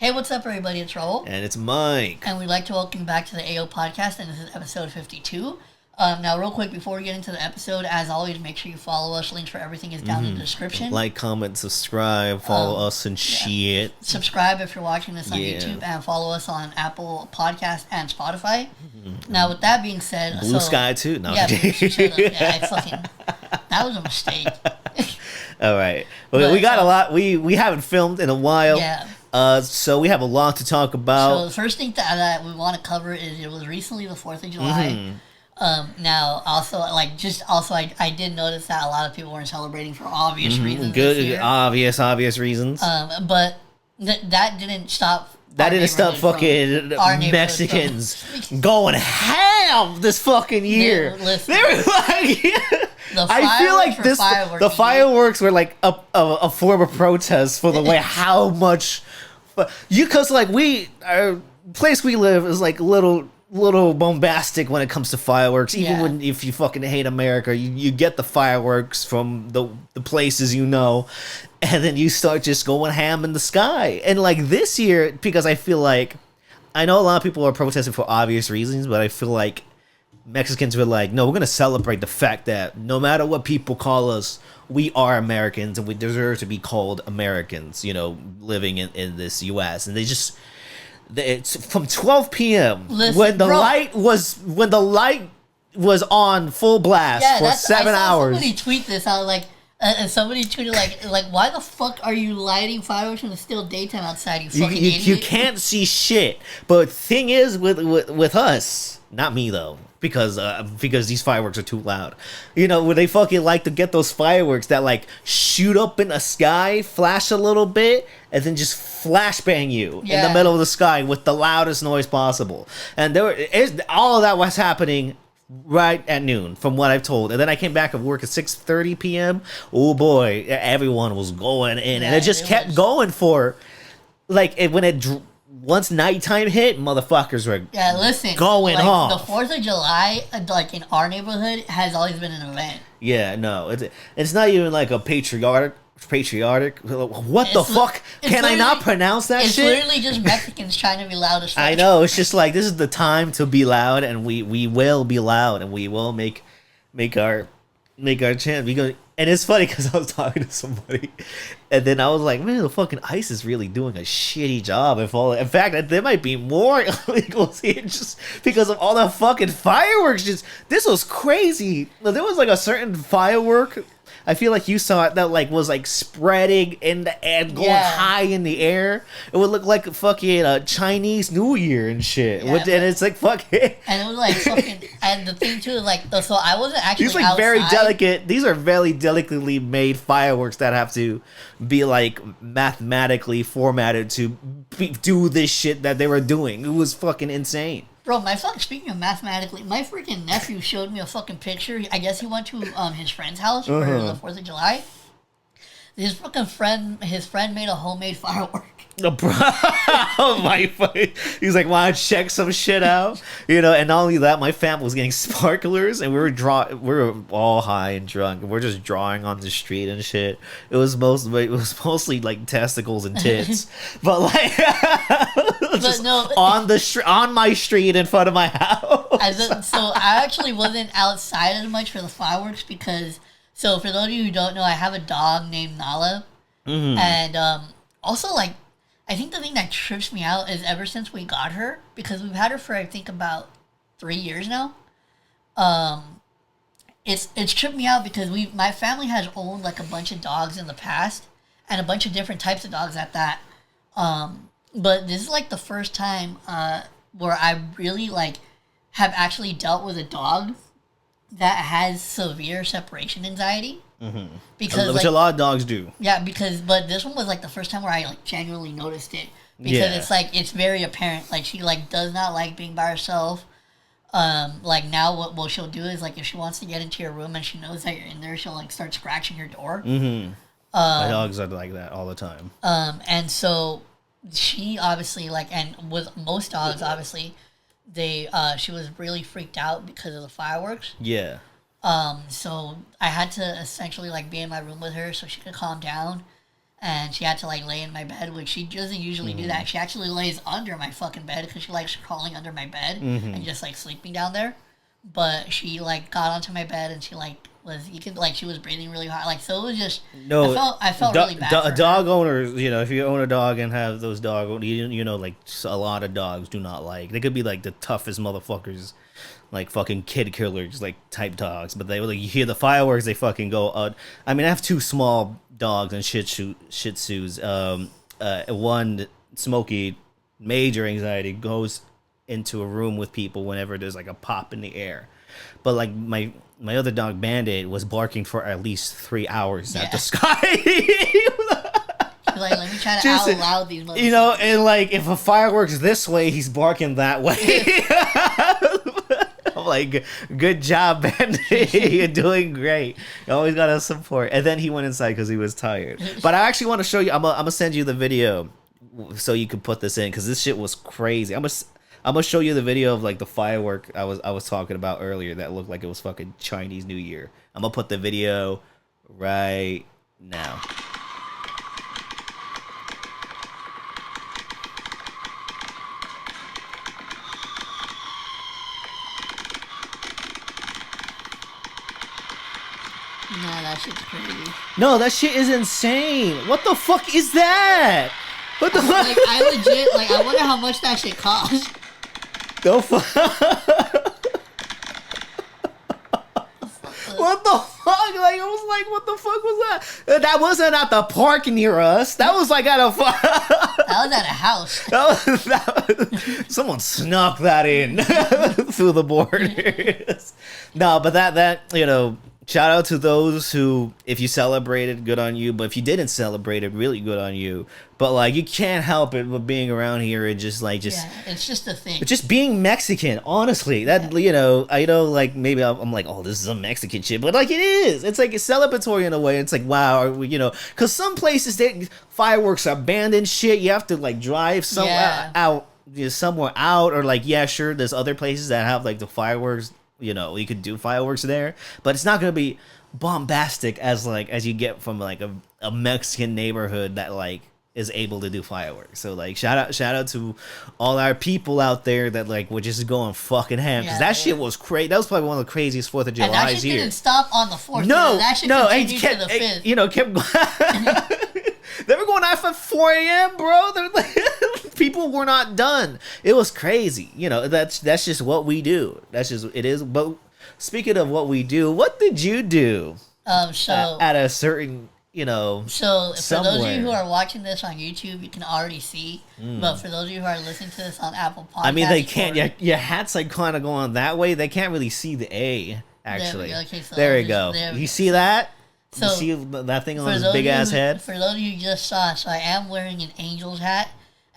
Hey, what's up, everybody? It's Raul. And it's Mike. And we'd like to welcome you back to the AO Podcast, and this is episode 52. Now, real quick, before we get into the episode, as always, make sure you follow us. Links for everything is down in the description. Like, comment, subscribe, follow us and shit. Subscribe if you're watching this on YouTube, and follow us on Apple Podcast and Spotify. Now, with that being said... Blue Sky, too? No, yeah, that was a mistake. All right. Well, we got a lot. We haven't filmed in a while. Yeah. So we have a lot to talk about. So the first thing that we want to cover is it was recently the 4th of July. Now, also, I did notice that a lot of people weren't celebrating for obvious reasons. Good, obvious reasons. But that didn't stop. That didn't stop fucking Mexicans going ham this fucking year. They were like, I feel like the fireworks were like a form of protest for the way how much because like our place we live is like little bombastic when it comes to fireworks. Even if you fucking hate America, you get the fireworks from the places you know, and then you start just going ham in the sky. And like this year, because I feel like I know a lot of people are protesting for obvious reasons, but I feel like Mexicans were like, no, we're going to celebrate the fact that no matter what people call us, we are Americans and we deserve to be called Americans, living in this U.S. And it's from 12 p.m. when the light was on full blast for 7 hours. Somebody tweet this. I was like, somebody tweeted like, why the fuck are you lighting fireworks when it's still daytime outside? You fucking idiot. You can't see shit. But thing is, with us, not me though. Because these fireworks are too loud. When they fucking like to get those fireworks that like shoot up in the sky, flash a little bit, and then just flashbang you in the middle of the sky with the loudest noise possible. And all of that was happening right at noon, from what I've told. And then I came back at work at 6:30 p.m. Oh boy, everyone was going in, and it just kept going for like once nighttime hit, motherfuckers were going off. The 4th of July, like in our neighborhood, has always been an event. Yeah, no, it's not even like a patriotic. What the fuck? Can I not pronounce that shit? It's literally just Mexicans trying to be loud as fuck. I know. It's just like this is the time to be loud, and we will be loud, and we will make our chance. And it's funny because I was talking to somebody, and then I was like, man, the fucking ICE is really doing a shitty job. In fact, there might be more illegals here just because of all the fucking fireworks. This was crazy. There was like a certain firework, I feel like you saw it, that like was like spreading in the air, going high in the air. It would look like fucking Chinese New Year and shit. And it's like fucking. And it was like fucking. And the thing too is like, so I wasn't actually. These These are very delicately made fireworks that have to be like mathematically formatted to do this shit that they were doing. It was fucking insane. Bro, speaking of mathematically, my freaking nephew showed me a fucking picture. I guess he went to his friend's house for the 4th of July. His friend made a homemade firework. Oh my fucking! He's like, "Want to check some shit out?" And not only that, my family was getting sparklers, and we were all high and drunk, and we're just drawing on the street and shit. It was mostly like testicles and tits, but like, just on my street in front of my house. So I actually wasn't outside as much for the fireworks because. So for those of you who don't know, I have a dog named Nala, and also like. I think the thing that trips me out is ever since we got her, because we've had her for I think about 3 years now. It's tripped me out because my family has owned like a bunch of dogs in the past, and a bunch of different types of dogs at that. But this is like the first time where I really like have actually dealt with a dog that has severe separation anxiety. Which a lot of dogs do. Yeah, but this one was like the first time where I like genuinely noticed it because it's very apparent. Like she like does not like being by herself. Like now what she'll do is like if she wants to get into your room and she knows that you're in there, she'll like start scratching your door. My dogs are like that all the time. And so she obviously like, and with most dogs obviously, she was really freaked out because of the fireworks. Yeah. So I had to essentially like be in my room with her so she could calm down. and she had to like lay in my bed, which she doesn't usually do that. She actually lays under my fucking bed because she likes crawling under my bed and just like sleeping down there. But she like got onto my bed and she like she was breathing really hard. Like, so it was just I felt really bad. For dog owners, if you own a dog and have those dogs, like a lot of dogs do not like. They could be like the toughest motherfuckers, like fucking kid killers, like type dogs. But they like you hear the fireworks, they fucking go. I mean, I have 2 small dogs and Shih Tzus. One, Smokey, major anxiety, goes into a room with people whenever there's like a pop in the air. But like my other dog Bandit was barking for at least 3 hours at the sky. Like, let me try to out loud these motherfuckers. And like if a fireworks this way, he's barking that way. I'm like, good job, Bandit. You're doing great. You always gotta support. And then he went inside because he was tired. But I actually want to show you. I'm gonna send you the video so you can put this in because this shit was crazy. I'm gonna show you the video of like the firework I was talking about earlier that looked like it was fucking Chinese New Year. I'm gonna put the video right now. No, that shit's crazy. No, that shit is insane. What the fuck is that? What the fuck? Like, I legit, like, I wonder how much that shit costs. The fuck? What the fuck? Like, I was like, what the fuck was that? That wasn't at the park near us. That was like at a That was at a house. Someone snuck that in through the borders. No, but that shout out to those who, if you celebrated, good on you. But if you didn't celebrate it, really good on you. But like, you can't help it but being around here and just it's just a thing. Just being Mexican, honestly. That I know, like maybe I'm like, oh, this is a Mexican shit, but like it is. It's like it's celebratory in a way. It's like wow, because some places fireworks are banned and shit. You have to like drive somewhere out, or like sure, there's other places that have like the fireworks. You could do fireworks there, but it's not gonna be bombastic as you get from like a Mexican neighborhood that like is able to do fireworks. So like shout out to all our people out there that like were just going fucking ham because that shit was crazy. That was probably one of the craziest 4th of July years. And that shit didn't stop on the 4th. That shit continued to the 5th. Kept going. They were going off at 4 a.m., bro. People were not done. It was crazy. That's just what we do. That's just it is. But speaking of what we do, what did you do? At a certain, So for those of you who are watching this on YouTube, you can already see. But for those of you who are listening to this on Apple Podcasts, I mean, they can't. Your hat's like kind of going that way. They can't really see the A. Actually, there you go. You see that? So you see that thing on his big ass head? For those of you who just saw, so I am wearing an Angels hat.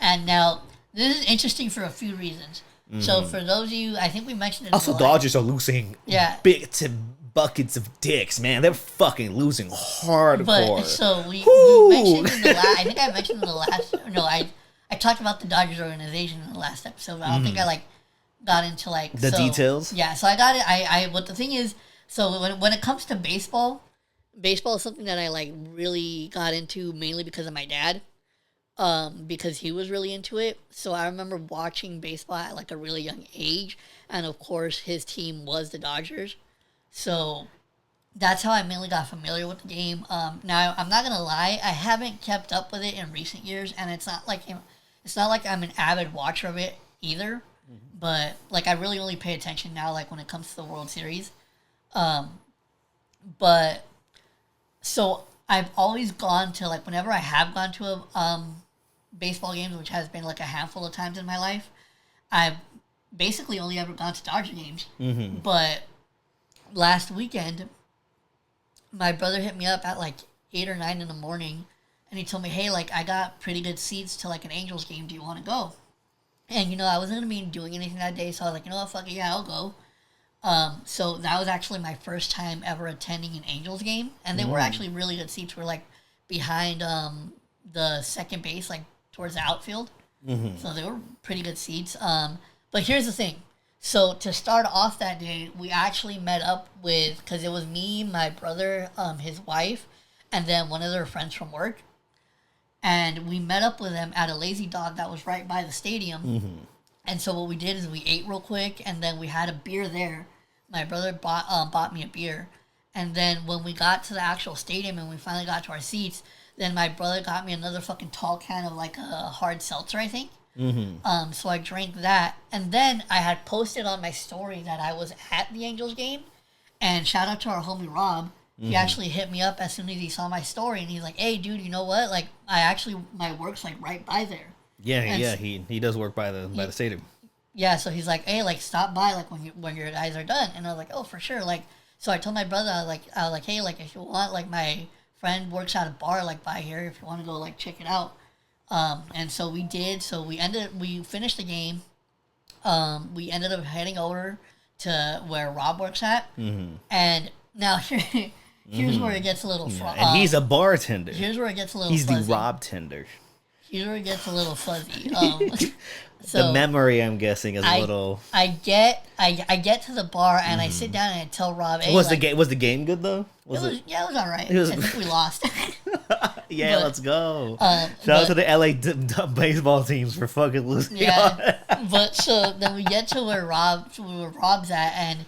And now, this is interesting for a few reasons. So for those of you, I think we mentioned it. Also, Dodgers are losing big buckets of dicks, man. They're fucking losing hardcore. But, so we mentioned in the last, I think I mentioned in the last, no, I talked about the Dodgers organization in the last episode. I don't think I got into the details. Yeah, so I got it. But the thing is, so when it comes to baseball is something that I really got into mainly because of my dad. Because he was really into it. So I remember watching baseball at a really young age. And of course, his team was the Dodgers. So that's how I mainly got familiar with the game. Now, I'm not going to lie. I haven't kept up with it in recent years. And it's not like I'm an avid watcher of it either. But I really only pay attention now when it comes to the World Series. But so I've always gone to whenever I have gone to a baseball games, which has been a handful of times in my life, I've basically only ever gone to Dodger games. But last weekend, my brother hit me up at 8 or 9 in the morning, and he told me, hey, I got pretty good seats to an Angels game. Do you want to go? And I wasn't gonna be doing anything that day, so I was like, what, fuck it, yeah, I'll go. So that was actually my first time ever attending an Angels game, and they were actually really good seats. We're behind the second base, towards the outfield. So they were pretty good seats. But here's the thing. So to start off that day, we actually met up with, because it was me, my brother, his wife, and then one of their friends from work. and we met up with him at a Lazy Dog that was right by the stadium. Mm-hmm. And so what we did is we ate real quick, and then we had a beer there. My brother bought me a beer, and then when we got to the actual stadium and we finally got to our seats, then my brother got me another fucking tall can of like a hard seltzer, I think. Mm-hmm. So I drank that, and then I had posted on my story that I was at the Angels game, and shout out to our homie Rob. He actually hit me up as soon as he saw my story, and he's like, "Hey, dude, you know what? Like, my work's like right by there." Yeah, he does work by the stadium. Yeah, so he's like, "Hey, like stop by like when your guys are done," and I was like, "Oh, for sure." Like, so I told my brother, I was like, "Hey, like if you want, like my friend works at a bar like by here. If you want to go like check it out." And so we did. So we finished the game. We ended up heading over to where Rob works at, and now here's where it gets a little and he's a bartender. Here's where it gets a little He's fuzzy. the Rob tender. Here's where it gets a little fuzzy. So the memory, I'm guessing, is a little. I get to the bar and I sit down and I tell Rob, hey, was the game good though? It was all right. I think we lost. Yeah, let's go. Shout out to the LA baseball teams for fucking losing. Yeah, but so then we get to where Rob's at, and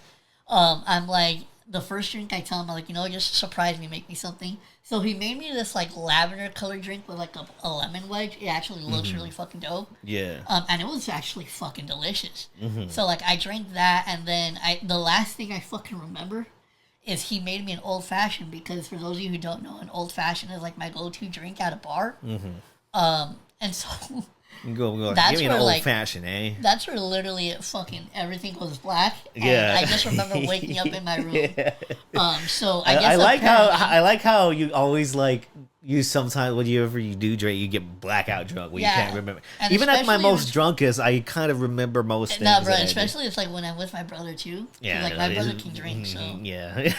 I'm like, the first drink I tell him, I'm like, just surprise me, make me something. So he made me this like lavender colored drink with like a lemon wedge. It actually looks really fucking dope. Yeah. And it was actually fucking delicious. So like I drank that, and then the last thing I fucking remember is he made me an old fashioned, because for those of you who don't know, an old fashioned is like my go-to drink at a bar. And so go. That's Give me an where, old like, fashioned, eh? That's where literally fucking everything goes black. And Yeah. I just remember waking up in my room. Yeah. So I guess I like how you always like you sometimes whenever you do drink, you get blackout drunk when you can't remember. And even at my most drunkest, I kind of remember most things. No, bro, especially it's like when I'm with my brother too. Yeah, like my brother can drink, so yeah.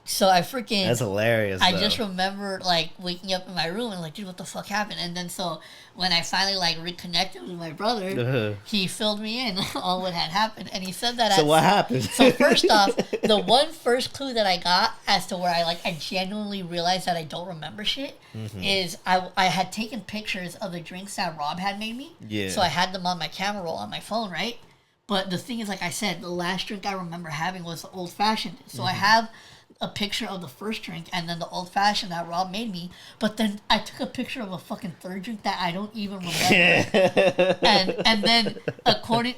So I freaking That's hilarious. I just remember like waking up in my room and like, dude, what the fuck happened? And then so when I finally like reconnected with my brother, he filled me in on what had happened, and he said that. So what happened? So first off, the first clue that I got as to where I genuinely realized that I don't remember shit is I had taken pictures of the drinks that Rob had made me. Yeah. So I had them on my camera roll on my phone, right? But the thing is, like I said, the last drink I remember having was the old fashioned. So I have a picture of the first drink and then the old fashioned that Rob made me, but then I took a picture of a fucking third drink that I don't even remember. and then according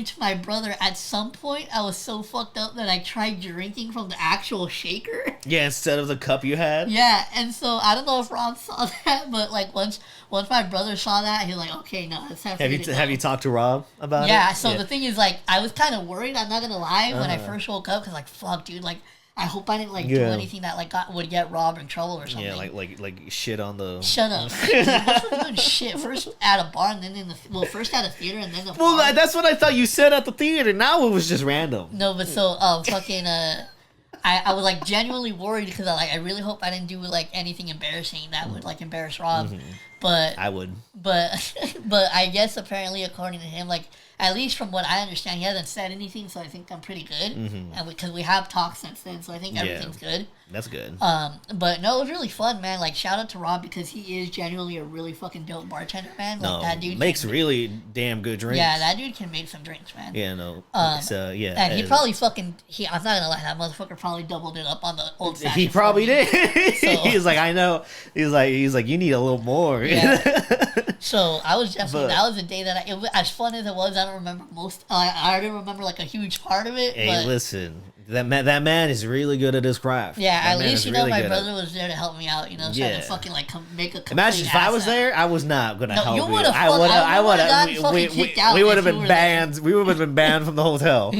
to my brother, at some point I was so fucked up that I tried drinking from the actual shaker. Yeah, instead of the cup you had. Yeah, and so I don't know if Rob saw that, but like once my brother saw that, he was like, okay, no, it's time for me to go. Have you talked to Rob about it? Yeah, so the thing is, like, I was kind of worried, I'm not gonna lie, when I first woke up, because like, fuck, dude, like, I hope I didn't do anything that like would get Rob in trouble or something. Yeah, like shit on the. Shut up! What's doing shit first at a bar and then first at a theater and then the. Well, bar. That's what I thought you said at the theater. Now it was just random. No, but so fucking I was like genuinely worried because I really hope I didn't do like anything embarrassing that would like embarrass Rob, but I would. But I guess apparently according to him, like, at least from what I understand, he hasn't said anything, so I think I'm pretty good. And because we have talked since then, so I think everything's good. That's good. But no, it was really fun, man. Like, shout out to Rob because he is genuinely a really fucking dope bartender, man. Like, that dude makes really damn good drinks. Yeah, that dude can make some drinks, man. Yeah, no. So yeah, and he probably I'm not gonna lie, that motherfucker probably doubled it up on the old fashioned. He probably did. So, he's like, I know. He's like, you need a little more. Yeah. So I was definitely that was a day that as fun as it was, I don't remember most. I didn't remember like a huge part of it. Hey, but, listen, that man is really good at his craft. Yeah, that at least really my brother was there to help me out. So I didn't fucking like make a. Imagine if I was there, I was not gonna help you. I would have. We would have been banned. We would have been banned from the hotel.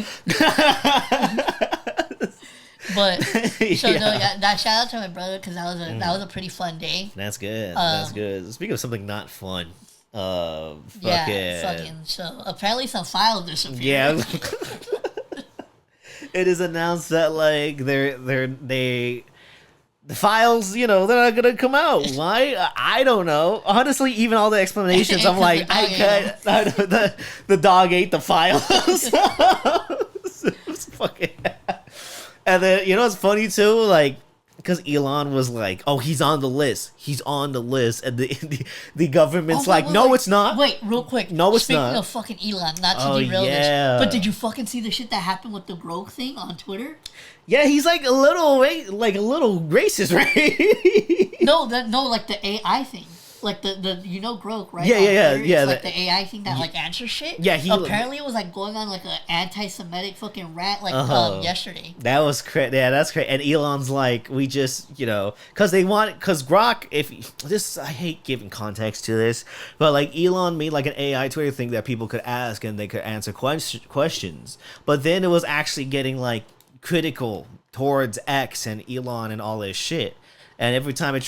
But that shout out to my brother because that was a pretty fun day. That's good. That's good. Speaking of something not fun, fucking so apparently some files disappeared. Yeah. It is announced that like the files, they're not gonna come out. Why? I don't know. Honestly, even all the explanations, I'm like, the dog ate the files. It's fucking. And then what's funny too, like because Elon was like, "Oh, he's on the list. He's on the list," and the government's like, "No, it's not." Wait, real quick. No, it's Speaking not. of fucking Elon, not to derail this, but did you fucking see the shit that happened with the Grok thing on Twitter? Yeah, he's like a little racist, right? No, like the AI thing. Like the Grok, right? Yeah. It's like the AI thing that like answers shit. Yeah, apparently it was like going on like an anti-Semitic fucking rant like yesterday. That was crazy. Yeah, that's crazy. And Elon's like, we just because Grok. I hate giving context to this, but like Elon made like an AI Twitter thing that people could ask and they could answer questions. But then it was actually getting like critical towards X and Elon and all this shit. And every time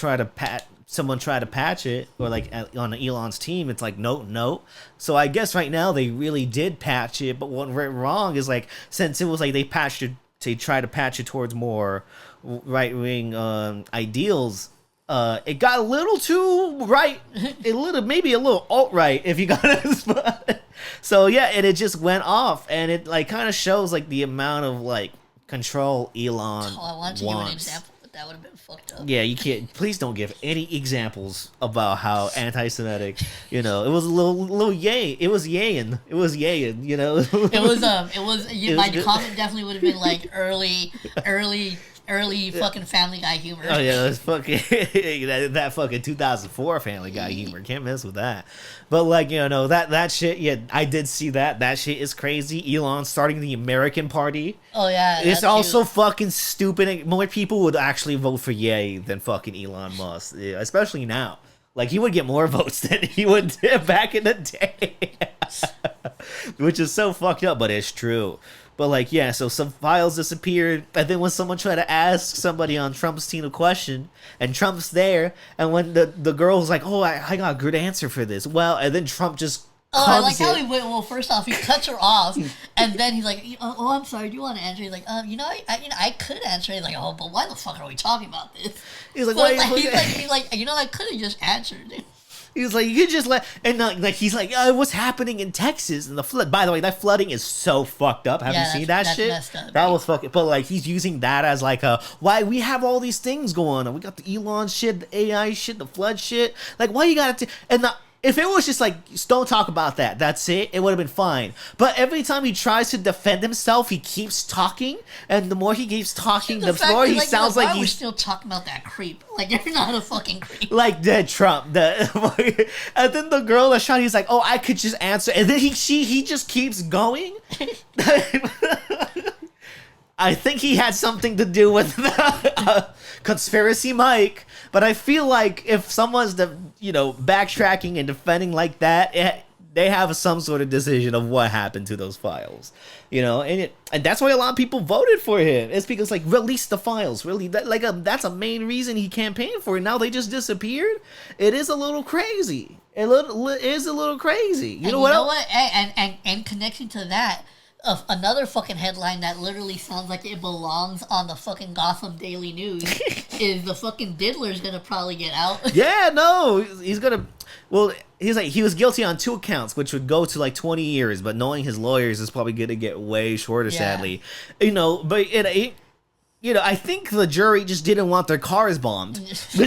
someone tried to patch it, or like on Elon's team, it's like no. So I guess right now they really did patch it, but what went wrong is like, since it was like they tried to patch it towards more right-wing ideals, it got a little too right, maybe a little alt-right if you got it. So yeah, and it just went off, and it like kind of shows like the amount of like control Elon I want to give an example. That would have been fucked up. Yeah, you can't. Please don't give any examples about how anti-Semitic. It was a little yay. It was yayin. It was yayin. My comment definitely would have been like early fucking Family Guy humor. Oh yeah, that's fucking that fucking 2004 Family Guy humor. Can't mess with that. But like that shit. Yeah, I did see that. That shit is crazy. Elon starting the American Party. Oh yeah, it's also fucking stupid. More people would actually vote for Ye than fucking Elon Musk, especially now. Like he would get more votes than he would back in the day, which is so fucked up, but it's true. But like, yeah, so some files disappeared, and then when someone tried to ask somebody on Trump's team a question, and Trump's there, and when the girl's like, "Oh, I got a good answer for this," well, and then Trump just I like how he went. Well, first off, he cuts her off, and then he's like, "Oh, I'm sorry. Do you want to answer?" He's like, I could answer." He's like, "Oh, but why the fuck are we talking about this?" He's like, he's like, I could have just answered it. He was like, you could just let, and like he's like, what's happening in Texas and the flood? By the way, that flooding is so fucked up. Have you seen that shit? Messed up, that was fucking. But like, he's using that as like why we have all these things going on. We got the Elon shit, the AI shit, the flood shit. Like, why you got to? If it was just like, don't talk about that, that's it would have been fine. But every time he tries to defend himself, he keeps talking, and the more he keeps talking, the more he sounds like he's still talking about that creep. Like, you're not a fucking creep. Like the Trump, and then the girl that shot, he's like, "Oh, I could just answer," and then he just keeps going. I think he had something to do with the Conspiracy Mike, but I feel like if someone's backtracking and defending like that, they have some sort of decision of what happened to those files, and that's why a lot of people voted for him. It's because like, release the files, really, that's a main reason he campaigned for it. Now they just disappeared. It is a little crazy. It is a little crazy. You know what? And connection to that. Another fucking headline that literally sounds like it belongs on the fucking Gotham Daily News is the fucking Diddler's gonna probably get out. Yeah, no, he's gonna. Well, he's like, he was guilty on 2 counts, which would go to like 20 years, but knowing his lawyers is probably gonna get way shorter, sadly. But I think the jury just didn't want their cars bombed. He's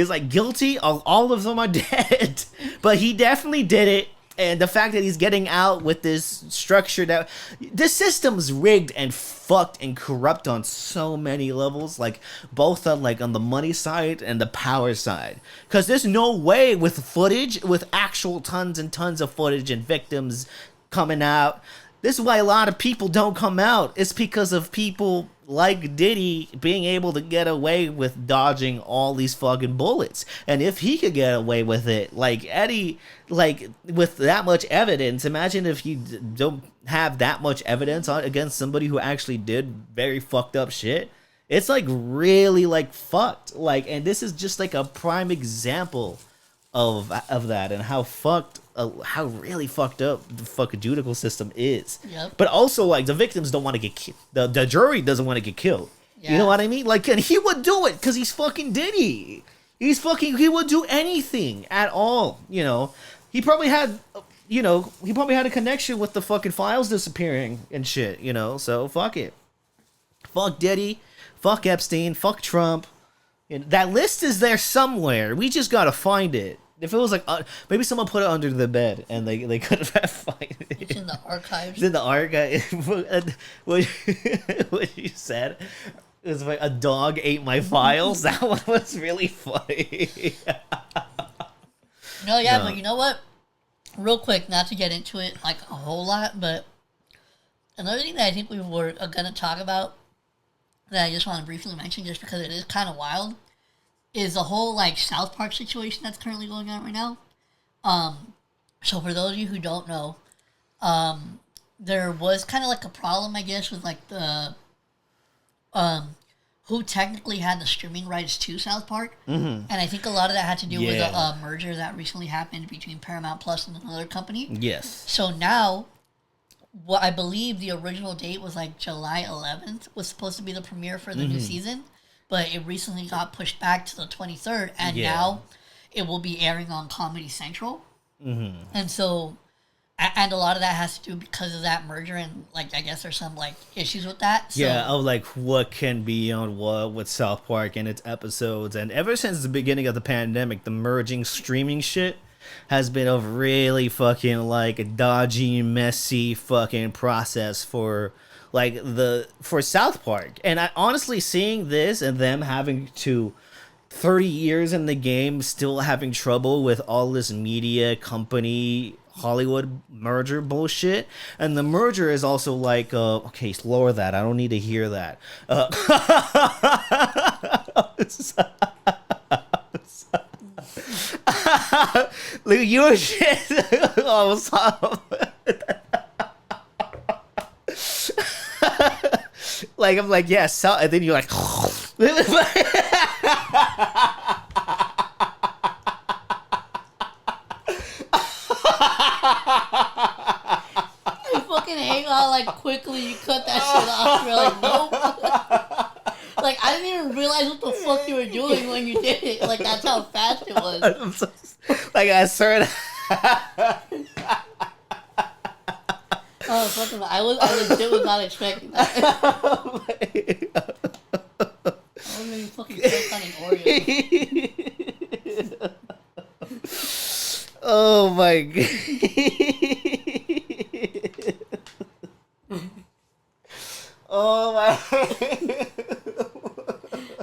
like, guilty, all of them are dead, but he definitely did it. And the fact that he's getting out with this structure that this system's rigged and fucked and corrupt on so many levels, like both on the money side and the power side. Because there's no way with footage, with actual tons and tons of footage and victims coming out. This is why a lot of people don't come out. It's because of people like Diddy being able to get away with dodging all these fucking bullets. And if he could get away with it, like Eddie, like with that much evidence, imagine if you don't have that much evidence against somebody who actually did very fucked up shit. It's like really like fucked. Like, and this is just like a prime example of that and how really fucked up the fucking judicial system is. Yep. But also, like, the victims don't want to get killed. The jury doesn't want to get killed. Yeah. You know what I mean? Like, and he would do it because he's fucking Diddy. He would do anything at all. He probably had a connection with the fucking files disappearing and shit. So fuck it. Fuck Diddy. Fuck Epstein. Fuck Trump. And that list is there somewhere. We just gotta find it. If it was like, maybe someone put it under the bed and they couldn't find it. It's in the archives. It's in the archive. What you said is like a dog ate my files. That one was really funny. No, but you know what? Real quick, not to get into it like a whole lot, but another thing that I think we were gonna talk about that I just want to briefly mention, just because it is kind of wild, is the whole like South Park situation that's currently going on right now. So for those of you who don't know, there was kind of like a problem, I guess, with like the who technically had the streaming rights to South Park, and I think a lot of that had to do with a merger that recently happened between Paramount Plus and another company. Yes. So now, what I believe the original date was like July 11th was supposed to be the premiere for the new season, but it recently got pushed back to the 23rd, and now it will be airing on Comedy Central. And so, and a lot of that has to do because of that merger, and like I guess there's some like issues with that. So, of like what can be on what with South Park and its episodes, and ever since the beginning of the pandemic, the merging streaming shit has been a really fucking like a dodgy, messy fucking process for South Park. And I honestly seeing this and them having to 30 years in the game still having trouble with all this media company Hollywood merger bullshit, and the merger is also like okay, lower that, I don't need to hear that. Look, you were shit. Oh, what's up? Like I'm like, yeah, so, and then you're like I fucking hate how like quickly you cut that shit off. You're like, nope. Like I didn't even realize what the fuck you were doing when you did it. Like that's how fast it was. Like I started. Oh fucking! I legit was not expecting that. I was maybe fucking stuck on an Oreo. Oh my god. Oh my.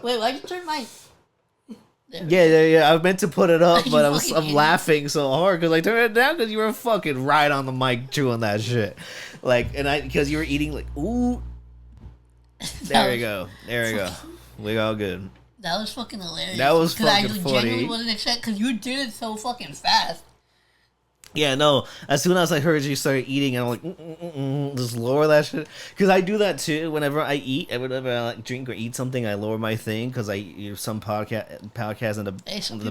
Wait, why'd you turn my... Yeah. I meant to put it up, but I'm laughing so hard because I turned it down because you were fucking right on the mic chewing that shit. Like, because you were eating like, ooh. There we go. We all good. That was fucking hilarious. That was fucking funny. Because I genuinely wasn't expecting, because you did it so fucking fast. Yeah, no. As soon as I heard you start eating, I'm like, just lower that shit. Because I do that too. Whenever I eat, whenever I like drink or eat something, I lower my thing. Because I use some podcast in the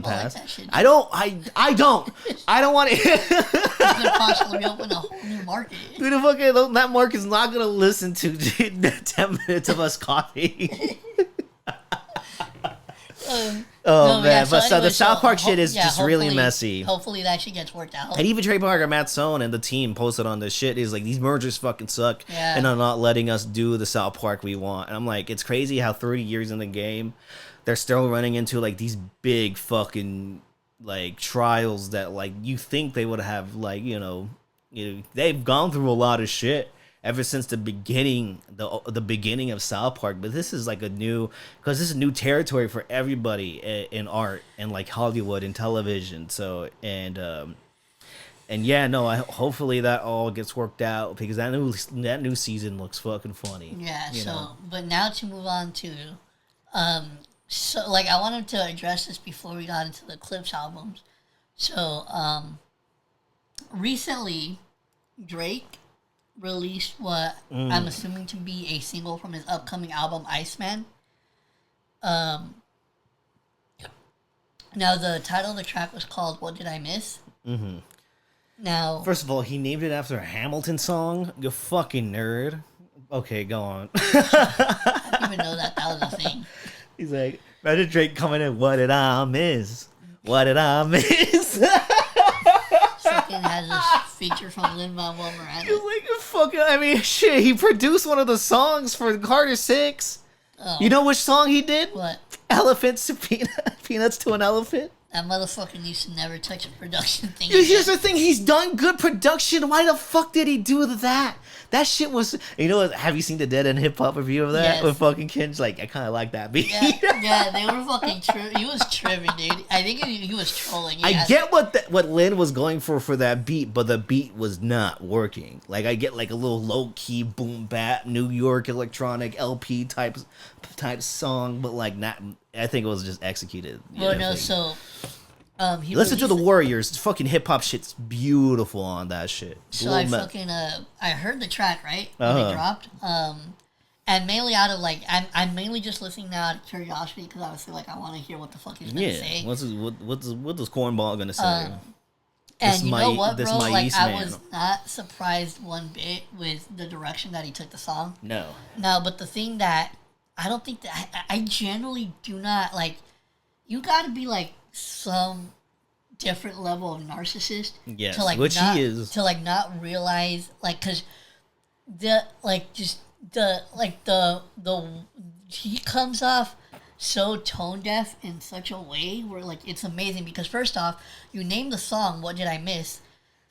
past. Like that shit, I don't want it. You could possibly open a whole new market. Dude, fucking that market's not gonna listen to 10 minutes of us coughing. Man, but the South Park shit is just really messy. Hopefully that shit gets worked out. And even Trey Parker, Matt Stone, and the team posted on this shit is like, these mergers fucking suck, and are not letting us do the South Park we want. And I'm like, it's crazy how 30 years in the game, they're still running into like these big fucking like trials that like you think they would have like they've gone through a lot of shit ever since the beginning, the beginning of South Park. But this is like because this is new territory for everybody in art and like Hollywood and television. So hopefully that all gets worked out because that new season looks fucking funny. Yeah. But now to move on to, so like I wanted to address this before we got into the Clips albums. So recently, Drake released what I'm assuming to be a single from his upcoming album Iceman. Now the title of the track was called What Did I Miss? Mm-hmm. Now, first of all, he named it after a Hamilton song. You fucking nerd. Okay, go on. I didn't even know that was a thing. He's like, imagine Drake coming in, what did I miss? What did I miss? Fucking has this feature from Lin-Manuel Miranda. He's like, fucking, I mean, shit, he produced one of the songs for Carter 6. Oh. You know which song he did? What? Elephants to Peanuts to an Elephant. That motherfucker needs to never touch a production thing. Here's the thing, he's done good production. Why the fuck did he do that? That shit was... You know what? Have you seen the Dead End Hip Hop review of that? Yes. With fucking Ken's like, I kind of like that beat. Yeah, they were fucking he was tripping, dude. I think he was trolling. I get what Lin was going for that beat, but the beat was not working. Like, I get like a little low-key boom bap, New York electronic LP type song, but like not... I think it was just executed. Well, no, so... Listen to the Warriors. Fucking hip hop shit's beautiful on that shit. So I heard the track, right, when it dropped, and mainly out of like I'm mainly just listening now out of curiosity because obviously like I want to hear what the fuck he's gonna say. What's this cornball gonna say? And you know what, bro? Like I was not surprised one bit with the direction that he took the song. No, but the thing that I don't think that I generally do not like. You got to be like some different level of narcissist to like which not, he is to like not realize like because he comes off so tone deaf in such a way where like it's amazing because first off you name the song What Did I Miss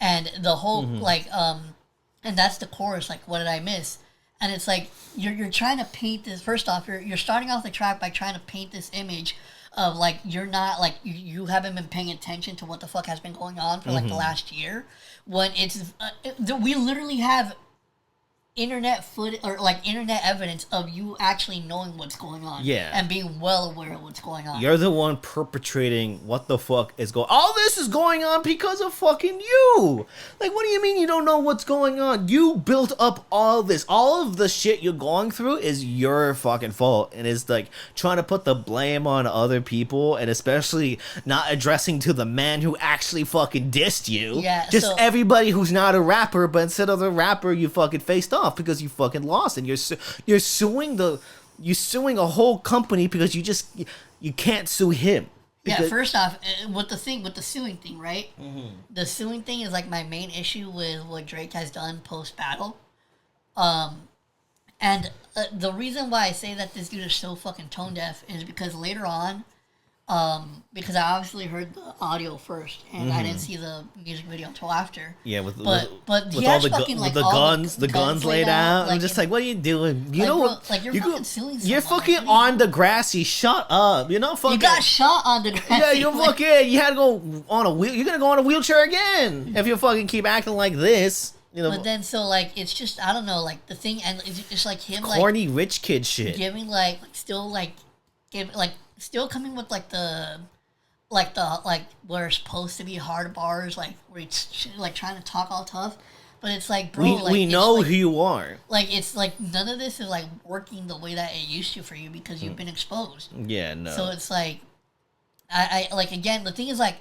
and the whole and that's the chorus like What Did I Miss and it's like you're trying to paint this first off you're starting off the track by trying to paint this image of like you're not like you haven't been paying attention to what the fuck has been going on for like the last year when it's we literally have internet footage or like internet evidence of you actually knowing what's going on and being well aware of what's going on. You're the one perpetrating what the fuck is going all this is going on because of fucking you. Like what do you mean you don't know what's going on? You built up all this. All of the shit you're going through is your fucking fault and it's like trying to put the blame on other people and especially not addressing to the man who actually fucking dissed you. Just everybody who's not a rapper but instead of the rapper you fucking faced off because you fucking lost and you're suing a whole company because you can't sue him. First off, with the suing thing, right? The suing thing is like my main issue with what Drake has done post battle, and the reason why I say that this dude is so fucking tone deaf is because later on. Because I obviously heard the audio first, and I didn't see the music video until after. Yeah, with all the guns laid out. Like, I'm just like, what are you doing? You know what? Like you're fucking suing someone. You're fucking on the grassy. Shut up. You know, fucking. You got shot on the grassy. Yeah, you fucking. You had to go on a wheel. You're gonna go on a wheelchair again if you fucking keep acting like this. You know, but then so like it's just I don't know like the thing and it's like him corny rich kid shit giving still coming with like the where it's supposed to be hard bars, like where it's like trying to talk all tough, but it's like bro, we know who you are. Like it's like none of this is like working the way that it used to for you because you've been exposed. Yeah, no. So it's like, I like again the thing is like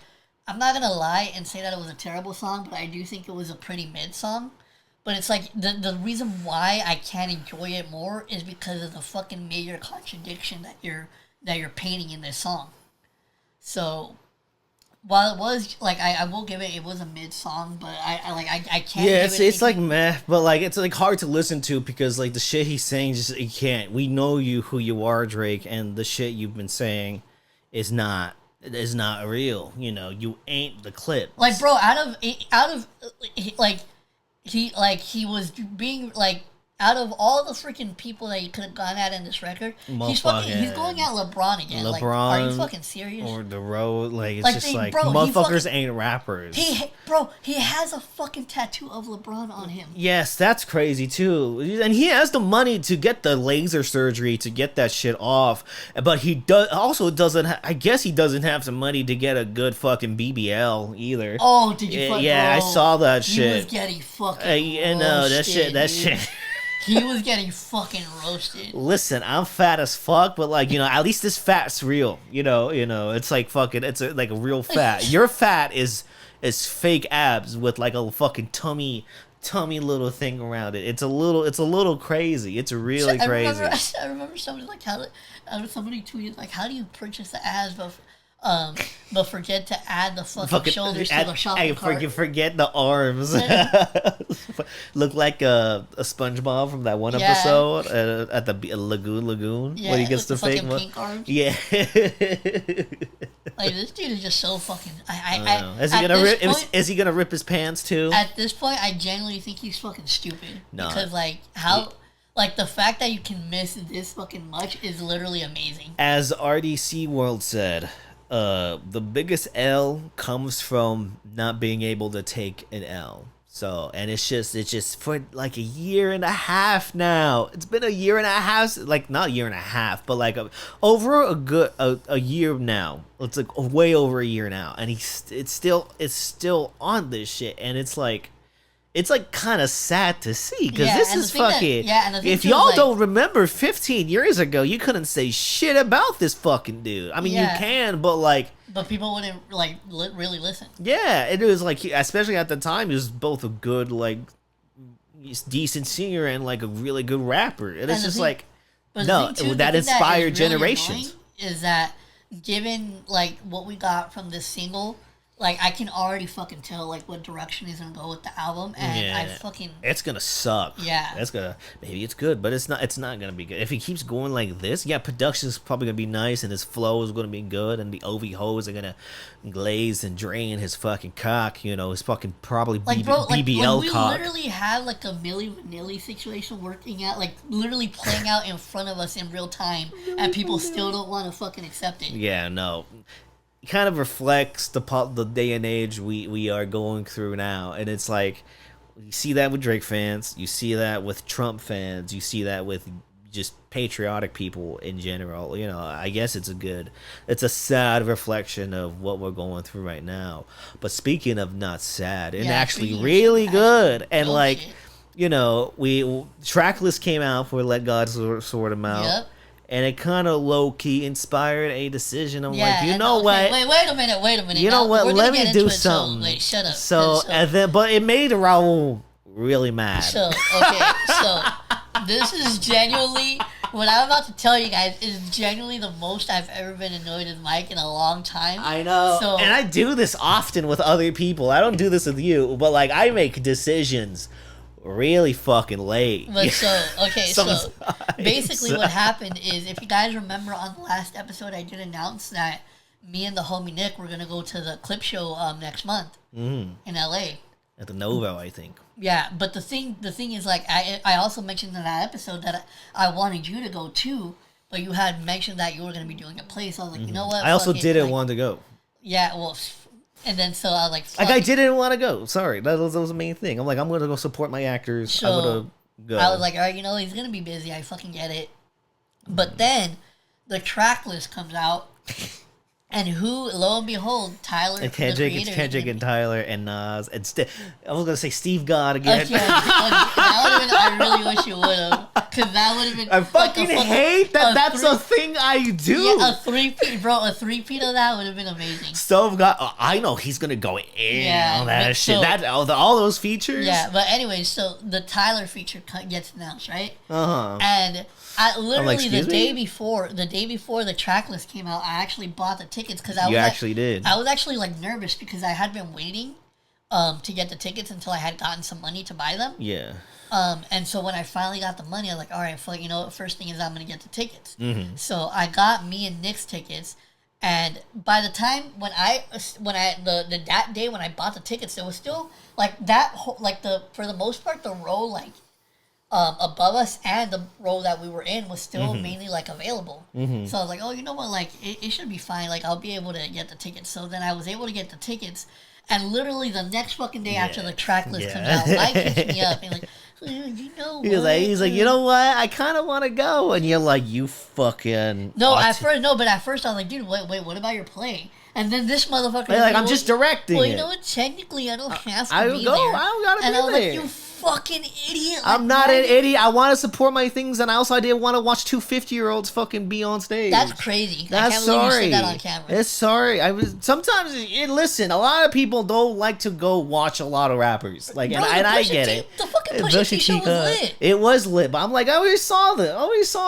I'm not gonna lie and say that it was a terrible song, but I do think it was a pretty mid song. But it's like the reason why I can't enjoy it more is because of the fucking major contradiction that you're painting in this song. So while it was like I will give it was a mid song, but I can't. Yeah, it's like meh, but like it's like hard to listen to because like the shit he's saying just you can't. We know who you are, Drake, and the shit you've been saying is not real. You know, you ain't the clip. Like bro, out of like he was being like. Out of all the freaking people that you could have gone at in this record, he's going at LeBron again. LeBron, like, are you fucking serious? Or the road, like it's just like motherfuckers ain't rappers. He has a fucking tattoo of LeBron on him. Yes, that's crazy too. And he has the money to get the laser surgery to get that shit off. But he doesn't. I guess he doesn't have some money to get a good fucking BBL either. Oh, did you? Yeah, I saw that shit. He was getting fucking. That shit. He was getting fucking roasted. Listen, I'm fat as fuck, but like, you know, at least this fat's real. You know, it's like fucking, like a real fat. Your fat is fake abs with like a fucking tummy little thing around it. It's a little crazy. It's really crazy. I remember somebody like somebody tweeted like, how do you purchase the abs But forget to add the fucking shoulders to the shopping cart. Forget the arms. Look like a SpongeBob from that one episode at the Lagoon. Yeah, when he gets the fake one. Pink arms. Yeah. Like, this dude is just so fucking. Is he gonna rip his pants too? At this point, I genuinely think he's fucking stupid. No. Because like the fact that you can miss this fucking much is literally amazing. As RDC World said, the biggest L comes from not being able to take an L. So, and it's just for like a year and a half now. It's been a year and a half, like not a year and a half, but like over a year now. It's like way over a year now, and it's still on this shit, and it's like kind of sad to see because this is fucking. If y'all don't remember, 15 years ago, you couldn't say shit about this fucking dude. I mean, you can, but like. But people wouldn't like really listen. Yeah, it was like, especially at the time, he was both a good like decent singer and like a really good rapper. And it's just like that inspired generations. Is that given like what we got from this single? Like, I can already fucking tell, like, what direction he's gonna go with the album, and it's gonna suck. Yeah. Maybe it's good, but it's not gonna be good. If he keeps going like this, production's probably gonna be nice, and his flow is gonna be good, and the OV hoes are gonna glaze and drain his fucking cock, his fucking probably like, BBL cock. We literally have, like, a Milli Vanilli situation working out, like, literally playing out in front of us in real time, and people still don't want to fucking accept it. Yeah, no. Kind of reflects the day and age we are going through now, and it's like you see that with Drake fans, you see that with Trump fans, you see that with just patriotic people in general. I guess it's a sad reflection of what we're going through right now. But speaking of not sad, and actually really good, and like Tracklist came out for Let God Sort Him Out. Yep. And it kind of low-key inspired a decision. I'm like, you know what? Wait a minute. You know what? Let me do something. Wait, shut up. But it made Raul really mad. So this is genuinely, what I'm about to tell you guys is genuinely the most I've ever been annoyed with Mike in a long time. I know. And I do this often with other people. I don't do this with you, but like I make decisions really fucking late. But so basically what happened is, if you guys remember on the last episode, I did announce that me and the homie Nick were gonna go to the clip show next month in LA at the Novo, I think. Yeah, but the thing is, like, I also mentioned in that episode that I wanted you to go too, but you had mentioned that you were gonna be doing a play, so I was like, you know what? I also didn't want to go. Yeah, well. And then so I was like, fuck. Like I didn't want to go. Sorry, that was the main thing. I'm like, I'm gonna go support my actors. So I'm gonna go. I was like, all right, he's gonna be busy. I fucking get it. But then the track list comes out, and lo and behold, Tyler, and Kendrick and Tyler and Nas and I was gonna say Steve God again. Okay, I really wish you would have, because that would have been. I fucking hate that. That's a thing I do. Yeah, a three-peat of that would have been amazing. Steve God, I know he's gonna go in on that shit. All those features. Yeah, but anyway, so the Tyler feature gets announced, right? And the day before the track list came out, I actually bought the tickets because I was actually like nervous because I had been waiting to get the tickets until I had gotten some money to buy them. Yeah. And so when I finally got the money, I was like, all right, fuck, first thing is I'm gonna get the tickets. Mm-hmm. So I got me and Nick's tickets, and by the time that day when I bought the tickets, there was still like for the most part the row like above us and the row that we were in was still mainly like available. Mm-hmm. So I was like, oh, you know what, like it should be fine. Like I'll be able to get the tickets. So then I was able to get the tickets, and literally the next fucking day after the track list comes out, Mike hits me up and like, he's like, you know what? I kind of want to go, and you're like, you fucking at first I was like, dude, wait, what about your play? And then this motherfucker, like, I'm just directing. Well, you know what? Technically, I don't have to be there. I don't gotta be there. And I was like, you fucking idiot. I'm not an idiot. I want to support my things, and I didn't want to watch two 50-year-olds fucking be on stage. That's crazy. I can't believe you said that on camera. It's sorry. Listen, a lot of people don't like to go watch a lot of rappers. Like, bro, and I get it. The fucking fucking Pusha T show was lit. It was lit, but I'm like, I always saw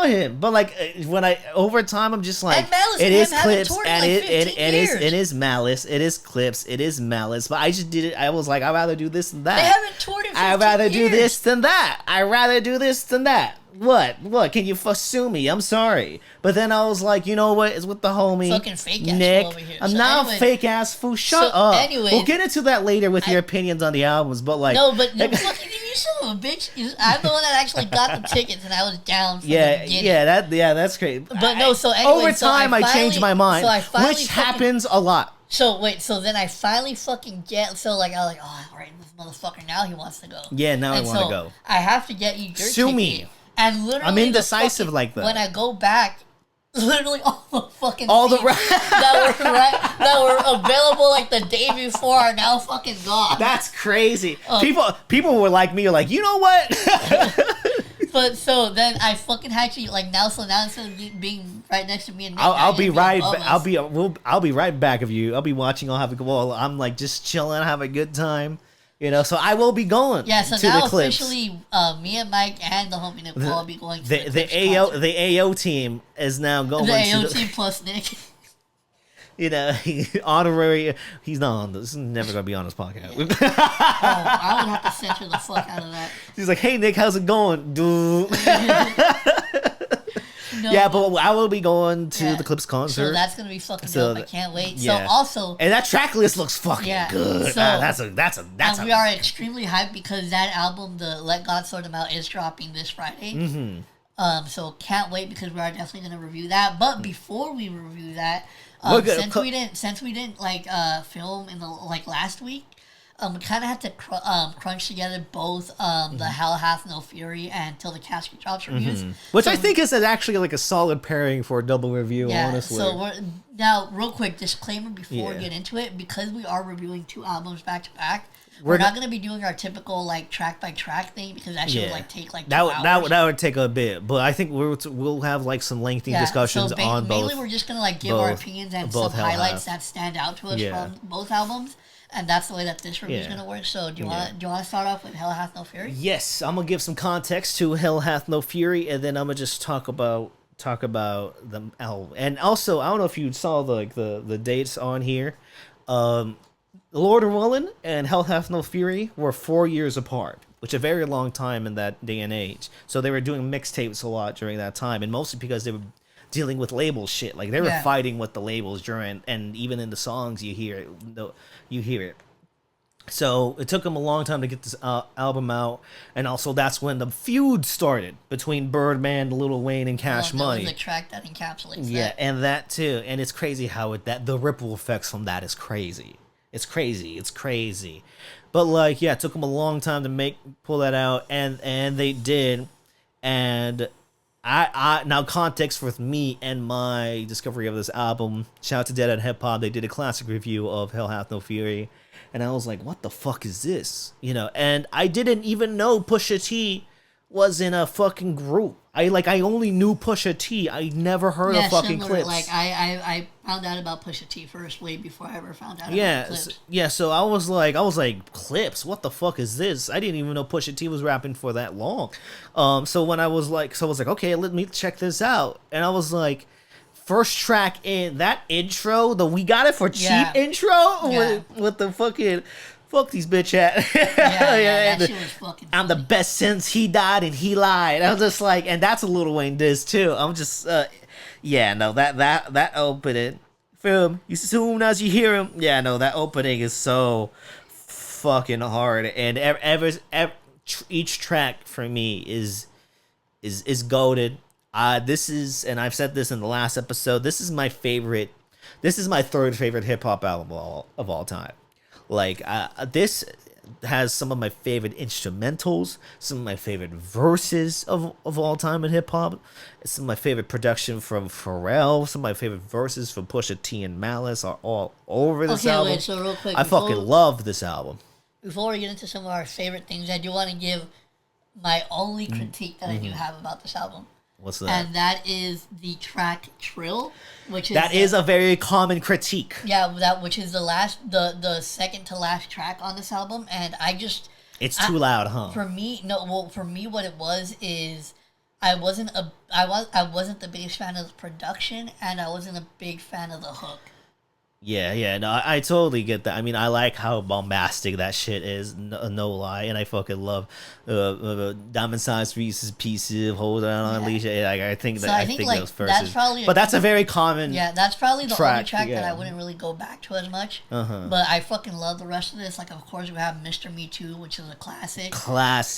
him. But like when over time, I'm just like, it is Clips and it is Malice. It is Clips. It is Malice. But I just did it. I was like, I'd rather do this than that. They haven't toured in 15 I'd rather do this than that. I'd rather do this than that. What? Can you sue me? I'm sorry. But then I was like, you know what? It's with the homie fucking fake ass Nick. over here. I'm not a fake ass fool. Shut up. Anyways, we'll get into that later with your opinions on the albums. But like, no, but fucking you son of a bitch. I'm the one that actually got the tickets, and I was down. From the beginning. That's great. But no, so anyway, over time I changed my mind, which happens a lot. So then I finally fucking get. So like I was like, oh, right, this motherfucker now he wants to go. Yeah, now I want to go. I have to get you your sue ticket. Me. And literally, I'm indecisive like that. When I go back, literally all the fucking that were available like the day before are now fucking gone. That's crazy. People were like me, like, you know what? But so then I fucking had to like now instead of being right next to me and Nick, I'll be right back of you. I'll be watching. I'll have a go. I'm like just chilling, have a good time. You know, so I will be going. Yeah, so to now the Clips. officially, me and Mike and the homie Nick will be going to the AO team is now going. The AO team plus Nick. You know, honorary. He's not on this. He's never gonna be on this podcast. Yeah. I would have to censor the fuck out of that. He's like, "Hey Nick, how's it going, dude?" No, yeah, but I will be going to the Clips concert. So that's gonna be fucking dope. I can't wait. Yeah. So also, and that track list looks fucking good. So that's we are extremely hyped because that album, the Let God Sort Them Out, is dropping this Friday. Mm-hmm. So can't wait because we are definitely gonna review that. But before we review that, since we didn't like film in the like last week. We kind of had to crunch together both the Hell Hath No Fury and Till the Casket Drops reviews. Which I think is actually like a solid pairing for a double review, honestly. So now, real quick, disclaimer before we get into it, because we are reviewing two albums back to back, we're not going to be doing our typical like track by track thing because that should like take like 2 hours. That would take a bit, but I think we'll have like some lengthy discussions on both. Mainly, we're just going to like give our opinions and some highlights that stand out to us from both albums. And that's the way that this review is going to work. So do you want to start off with Hell Hath No Fury? Yes, I'm going to give some context to Hell Hath No Fury, and then I'm going to just talk about the album. And also, I don't know if you saw the dates on here. Lord of Willing and Hell Hath No Fury were 4 years apart, which is a very long time in that day and age. So they were doing mixtapes a lot during that time, and mostly because they were dealing with label shit. Like they were fighting with the labels during, and even in the songs you hear it. So it took them a long time to get this album out, and also that's when the feud started between Birdman, Lil Wayne, and Cash Money. The track that encapsulates that. And that too. And it's crazy how the ripple effects from that is crazy. It's crazy. But like, it took them a long time to pull that out, and they did. And I now context with me and my discovery of this album. Shout out to Dead End Hip Hop. They did a classic review of Hell Hath No Fury, and I was like, "What the fuck is this?" You know, and I didn't even know Pusha T was in a fucking group. I only knew Pusha T. I never heard of fucking Clips. Like I found out about Pusha T first way before I ever found out about Clips. Yeah, so I was like, Clips, what the fuck is this? I didn't even know Pusha T was rapping for that long. So I was like, okay, let me check this out. And I was like, first track in that intro, the We Got It For Cheap intro with the fucking fuck these bitch at. That shit was fucking I'm the best since he died and he lied. I was just like, and that's a Lil Wayne diss too. I'm just, that opening film. As soon as you hear him, that opening is so fucking hard. And each track for me is goated. This is, and I've said this in the last episode, this is my third favorite hip hop album of all time. Like, this has some of my favorite instrumentals, some of my favorite verses of all time in hip-hop, some of my favorite production from Pharrell, some of my favorite verses from Pusha T and Malice are all over this album. Wait, so real quick, I fucking love this album. Before we get into some of our favorite things, I do want to give my only critique that I do have about this album. What's that? And that is the track Trill, which is a very common critique. Yeah, which is the second to last track on this album, and I just It's too loud, huh? For me, no. Well, for me, what it was is I wasn't the biggest fan of the production, and I wasn't a big fan of the hook. Yeah, no, I totally get that. I mean, I like how bombastic that shit is, no lie, and I fucking love Diamond Size Reese's Pieces, Hold On, Alicia. I think those first. That's probably, but that's a very common. Yeah, that's probably the only track that I wouldn't really go back to as much. But I fucking love the rest of this. Like, of course, we have Mr. Me Too, which is a classic.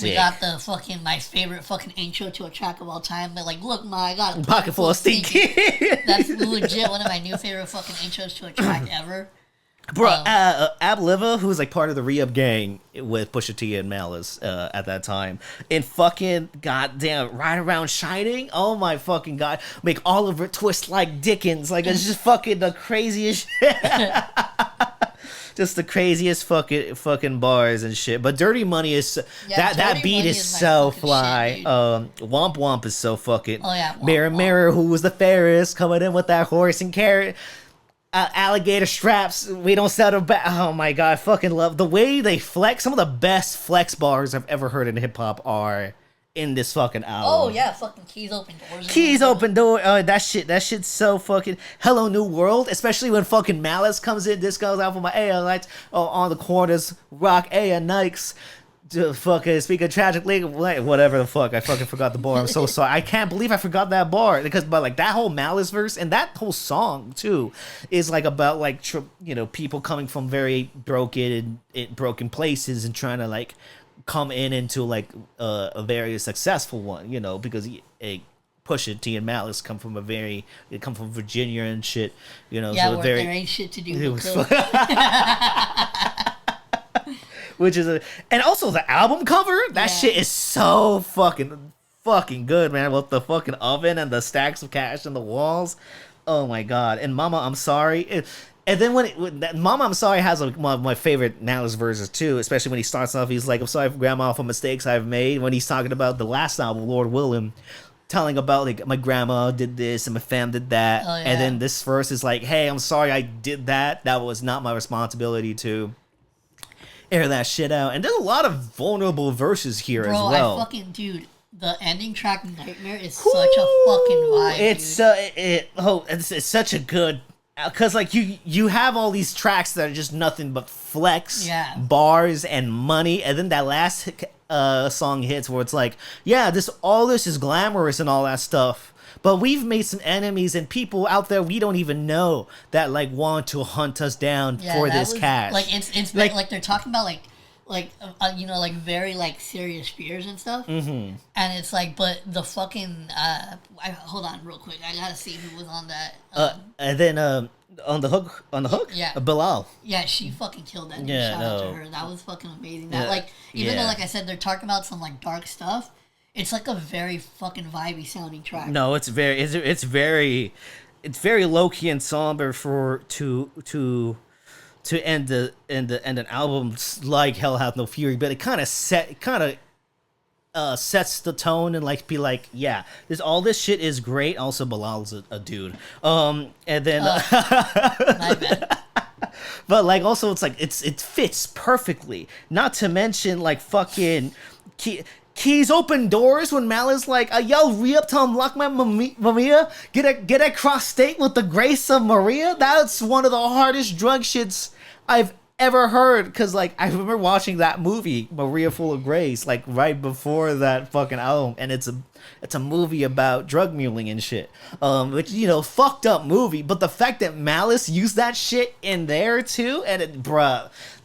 We got the fucking my favorite fucking intro to a track of all time. But like, look, I got a pocket full of stinky. That's legit one of my new favorite fucking intros to a track ever. Bro, Ab Liva, who was like part of the Re-Up gang with Pusha T and Malice at that time, and fucking goddamn Ride Around Shining, oh my fucking god, make Oliver twist like Dickens, like it's just fucking the craziest shit. Just the craziest fucking bars and shit. But Dirty Money is that beat is so fly. Shit, Womp Womp is so fucking. Oh yeah, Mirror Mirror, who was the fairest, coming in with that horse and carrot. Alligator straps, we don't settle back. Oh my god, I fucking love the way they flex. Some of the best flex bars I've ever heard in hip hop are in this fucking album. Oh yeah, fucking Keys Open Doors. Keys Open Door. That shit's so fucking Hello New World. Especially when fucking Malice comes in. This goes out for my AR lights. Oh, on the corners, rock AR Nikes. Fucking speaking tragically, whatever the fuck. I fucking forgot the bar. I'm so sorry. I can't believe I forgot that bar but like that whole Malice verse and that whole song too is like about like people coming from very broken places and trying to like come into like a very successful one. Because Pusha T and Malice come from Virginia and shit. Yeah, so where there ain't shit to do. Which is and also the album cover, that shit is so fucking good, man, with the fucking oven and the stacks of cash in the walls. Oh my god. And Mama I'm Sorry, and then when Mama I'm Sorry has one of my favorite Malice verses too, especially when he starts off, he's like, I'm sorry for grandma for mistakes I've made, when he's talking about the last album, Lord Willem, telling about like my grandma did this and my fam did that. Oh, yeah. And then this verse is like, hey, I'm sorry I did that was not my responsibility to air that shit out. And there's a lot of vulnerable verses here as well. Dude, the ending track Nightmare is such a fucking vibe. It's such a good, because like you have all these tracks that are just nothing but flex, bars and money, and then that last song hits where it's like, all this is glamorous and all that stuff. But we've made some enemies and people out there we don't even know that like want to hunt us down for this cash. Like it's like they're talking about like very like serious fears and stuff. Mm-hmm. And it's like, but the fucking hold on real quick, I gotta see who was on that. And then on the hook, Bilal. Yeah, she fucking killed that. Shout out to her. That was fucking amazing. That even though like I said they're talking about some like dark stuff. It's like a very fucking vibey sounding track. No, it's very low key and somber to end an album like Hell Hath No Fury, but it kind of sets the tone and like be like, all this shit is great. Also, Bilal's a dude. And then my bad. But like also it's like it fits perfectly. Not to mention like fucking Keys Open Doors when Malice like, yo, re-up to unlock my Maria, get that cross state with the grace of Maria. That's one of the hardest drug shits I've ever heard, because like I remember watching that movie Maria Full of Grace like right before that fucking album, and it's a movie about drug muling and shit, which fucked up movie, but the fact that Malice used that shit in there too, and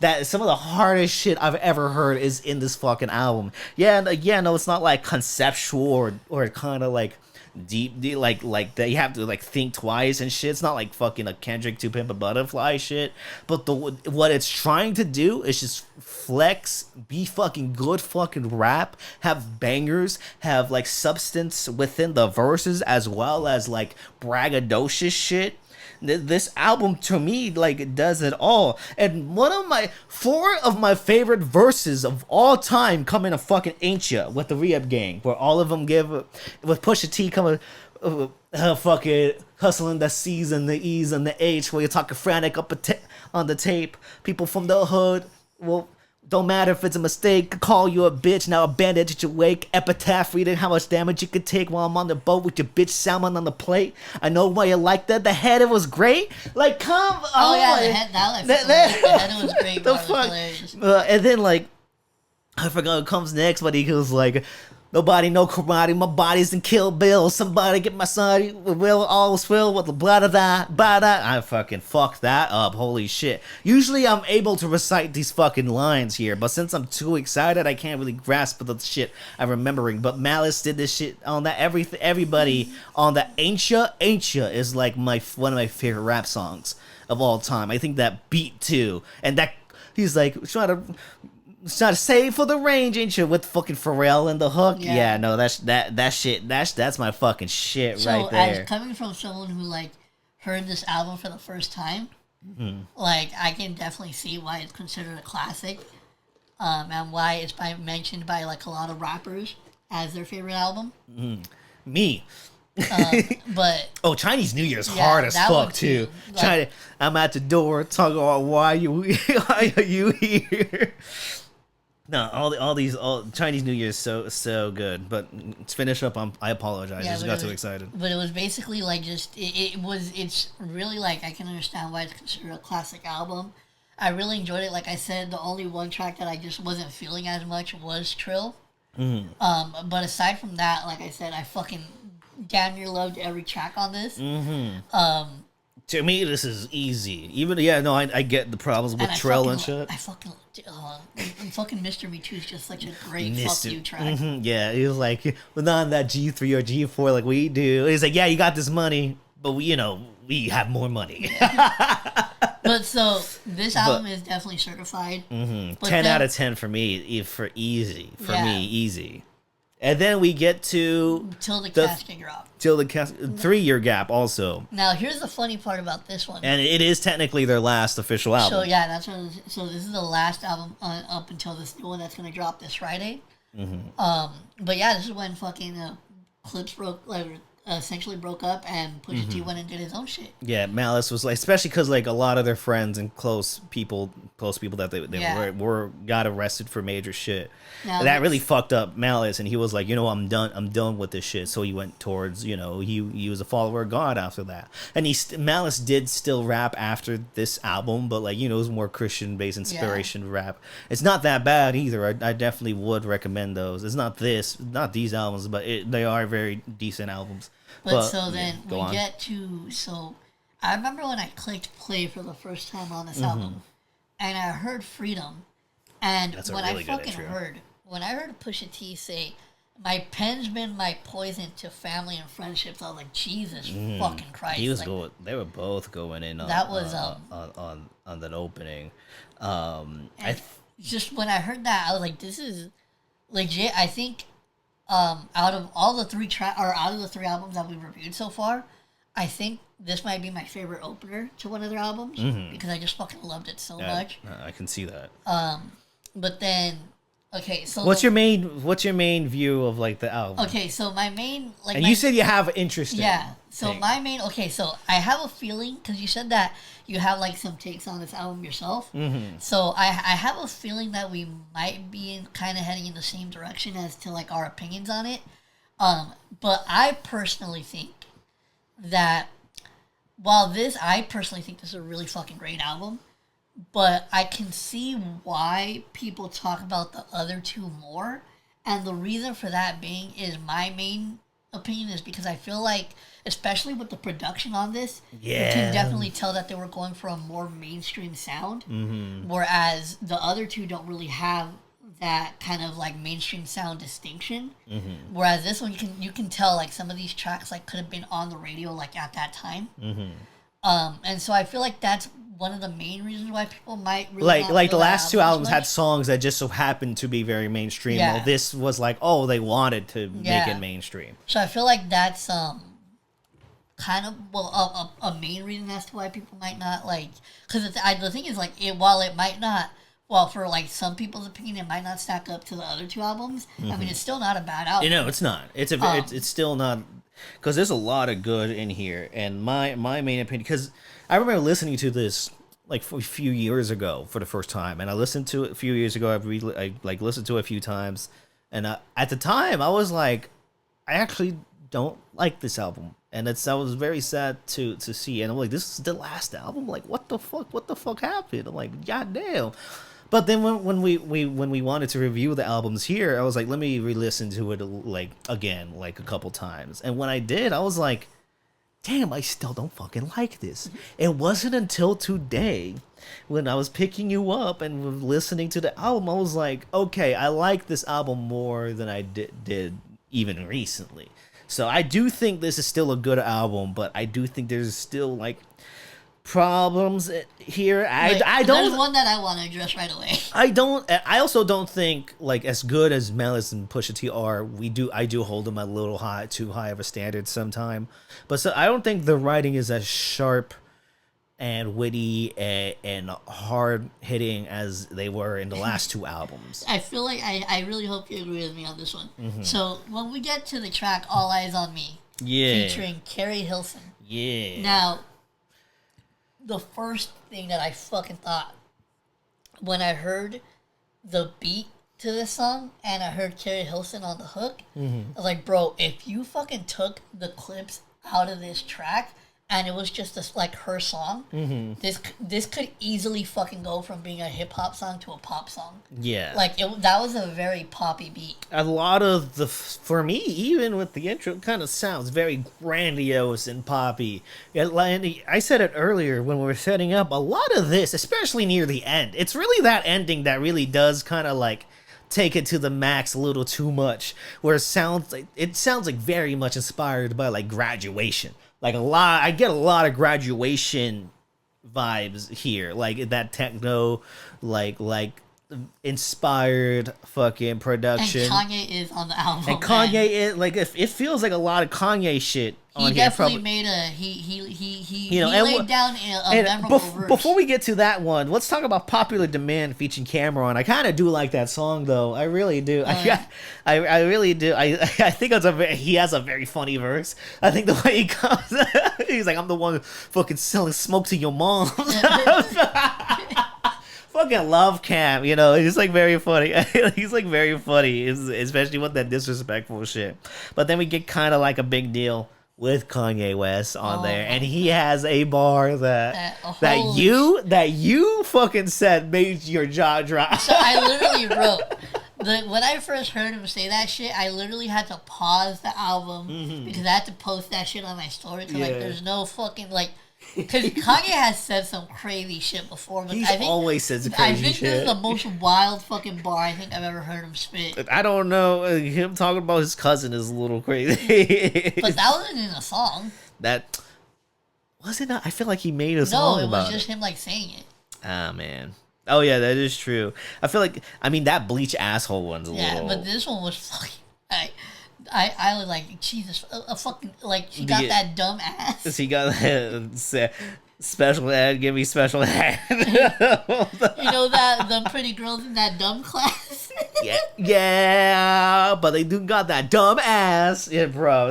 that some of the hardest shit I've ever heard is in this fucking album. It's not like conceptual or kind of like deep like that you have to like think twice and shit. It's not like fucking a Kendrick To Pimp a Butterfly shit, but what it's trying to do is just flex, be fucking good fucking rap, have bangers, have like substance within the verses as well as like braggadocious shit. This album to me like does it all, and four of my favorite verses of all time come in a fucking Ain't Ya with the Re-Up gang, where all of them give with Pusha T coming fucking hustling the C's and the E's and the H, where you're talking frantic on the tape, people from the hood, well Don't matter if it's a mistake. Call you a bitch. Now a bandage at your wake. Epitaph reading how much damage you could take while I'm on the boat with your bitch salmon on the plate. I know why you like that. The head, it was great. Like, come on. Oh, yeah, the head, the head was great. The fuck? And then, like, I forgot what comes next, but he goes like, nobody know karate, my body's in Kill Bill. Somebody get my son, will all's filled with the blood of that, I fucking fucked that up, holy shit. Usually I'm able to recite these fucking lines here, but since I'm too excited, I can't really grasp the shit I'm remembering. But Malice did this shit on that, everybody on that Ain't Ya is like one of my favorite rap songs of all time. I think that beat too, and that, he's like, trying to save for the range, ain't you? With fucking Pharrell and the hook. Yeah, no, that's my fucking shit right there. So, as coming from someone who like heard this album for the first time, like I can definitely see why it's considered a classic, and why it's mentioned by like a lot of rappers as their favorite album. Me. But Chinese New Year's hard as fuck too. Like, I'm at the door talking about why are you here? No, all Chinese New Year is so good. But let's finish up. I apologize. I just got too excited. But it was basically like just it's really like I can understand why it's considered a classic album. I really enjoyed it. Like I said, the only one track that I just wasn't feeling as much was Trill. But aside from that, like I said, I fucking damn near loved every track on this. To me, this is easy. Even I get the problems with Trill and shit. I fucking Mr. Me Too is just such a great fuck you track. Yeah, he was like, we're not on that G3 or G4 like we do. He's like, yeah, you got this money, but we have more money. But so this album is definitely certified. 10 out of 10 for me, for easy. For me, easy. And then we get to till the casket drop. Till the 3-year gap also. Now here's the funny part about this one. And it is technically their last official album. So yeah, that's what. So this is the last album up until this new one that's gonna drop this Friday. But yeah, this is when fucking Clips essentially broke up, and Pusha T went and did his own shit. Yeah, Malice was like, especially because like a lot of their friends and close people that they were got arrested for major shit. Now, that really fucked up Malice, and he was like, I'm done with this shit. So he went towards, he was a follower of God after that. And Malice did still rap after this album, but like, it was more Christian based inspiration rap. It's not that bad either. I definitely would recommend those. It's not these albums, but they are very decent albums. But so then get to, I remember when I clicked play for the first time on this album, and I heard Freedom, and when I heard Pusha T say, my pen's been my poison to family and friendships, I was like, Jesus fucking Christ. He was going, they were both going in on that opening. Just when I heard that, I was like, this is legit. I think out of all the out of the three albums that we've reviewed so far, I think this might be my favorite opener to one of their albums because I just fucking loved it so much. I can see that. But then, okay, so what's your main view of like the album? Okay, so my main and you said you have interest in. Yeah. So my main so I have a feeling because you said that you have like some takes on this album yourself. So I have a feeling that we might be kind of heading in the same direction as to like our opinions on it. But I personally think that I personally think this is a really fucking great album, but I can see why people talk about the other two more. And the reason for that being is my main opinion is because I feel like, especially with the production on this, you can definitely tell that they were going for a more mainstream sound, whereas the other two don't really have that kind of like mainstream sound distinction. Whereas this one, you can tell like some of these tracks like could have been on the radio like at that time. And so I feel like that's one of the main reasons why people might really like the last two albums had songs that just so happened to be very mainstream. While this was like, they wanted to make it mainstream. So I feel like that's kind of a main reason as to why people might not like, because the thing is like while it might not. Well, for like some people's opinion, it might not stack up to the other two albums. I mean, it's still not a bad album. It's not. It's still not, because there's a lot of good in here. And my main opinion, because I remember listening to this like a few years ago for the first time, and I listened to it a few years ago. I like listened to it a few times, and at the time I was like, I actually don't like this album, and I was very sad to see. And I'm like, this is the last album. Like, what the fuck happened? I'm like, god damn. But then when we wanted to review the albums here, I was like, let me re-listen to it like again, like a couple times. And when I did, I was like, damn, I still don't fucking like this. It wasn't until today when I was picking you up and listening to the album, I was like, okay, I like this album more than I did even recently. So I do think this is still a good album, but I do think there's still like problems here. I don't. There's one that I want to address right away. I also don't think like as good as Malice and Pusha T are. I do hold them a little too high of a standard sometime. But so I don't think the writing is as sharp and witty and hard hitting as they were in the last two albums. I feel like I really hope you agree with me on this one. Mm-hmm. So when we get to the track "All Eyes on Me," featuring Carrie Hilson, now. The first thing that I fucking thought when I heard the beat to this song and I heard Carrie Hilson on the hook, I was like, bro, if you fucking took the clips out of this track and it was just this, like her song, this could easily fucking go from being a hip hop song to a pop song. Yeah, like that was a very poppy beat. A lot of for me, even with the intro, it kind of sounds very grandiose and poppy. I said it earlier when we were setting up. A lot of this, especially near the end, it's really that ending that really does kind of like take it to the max a little too much, where it sounds like very much inspired by like Graduation. Like I get a lot of Graduation vibes here, like that techno, like inspired fucking production. And Kanye is on the album. And Kanye is like it feels like a lot of Kanye shit on here. He definitely made he laid down a memorable verse. Before we get to that one, let's talk about Popular Demand featuring Cameron. I kind of do like that song though. I really do. I really do. I think he has a very funny verse. I think the way he comes, he's like, I'm the one fucking selling smoke to your mom. Fucking love Cam, he's like very funny. He's like very funny, especially with that disrespectful shit. But then we get kind of like a big deal with Kanye West on there, and he has a bar that you fucking said made your jaw drop. So I literally wrote when I first heard him say that shit, I literally had to pause the album because I had to post that shit on my story. Cause like there's no fucking like. Because Kanye has said some crazy shit before, but He's always says crazy shit. I think this is the most wild fucking bar I think I've ever heard him spit. I don't know. Him talking about his cousin is a little crazy. But that wasn't in a song. That was it not? I feel like he made a song about it. No, it was just him like saying it. Ah, man. Oh yeah, that is true. I feel like that Bleach asshole one's a little. Yeah, but this one was fucking. I was like, Jesus, a fucking, like, she got that dumb ass. She got that special ed, give me special ed. The pretty girls in that dumb class? yeah, but they do got that dumb ass. Yeah, bro,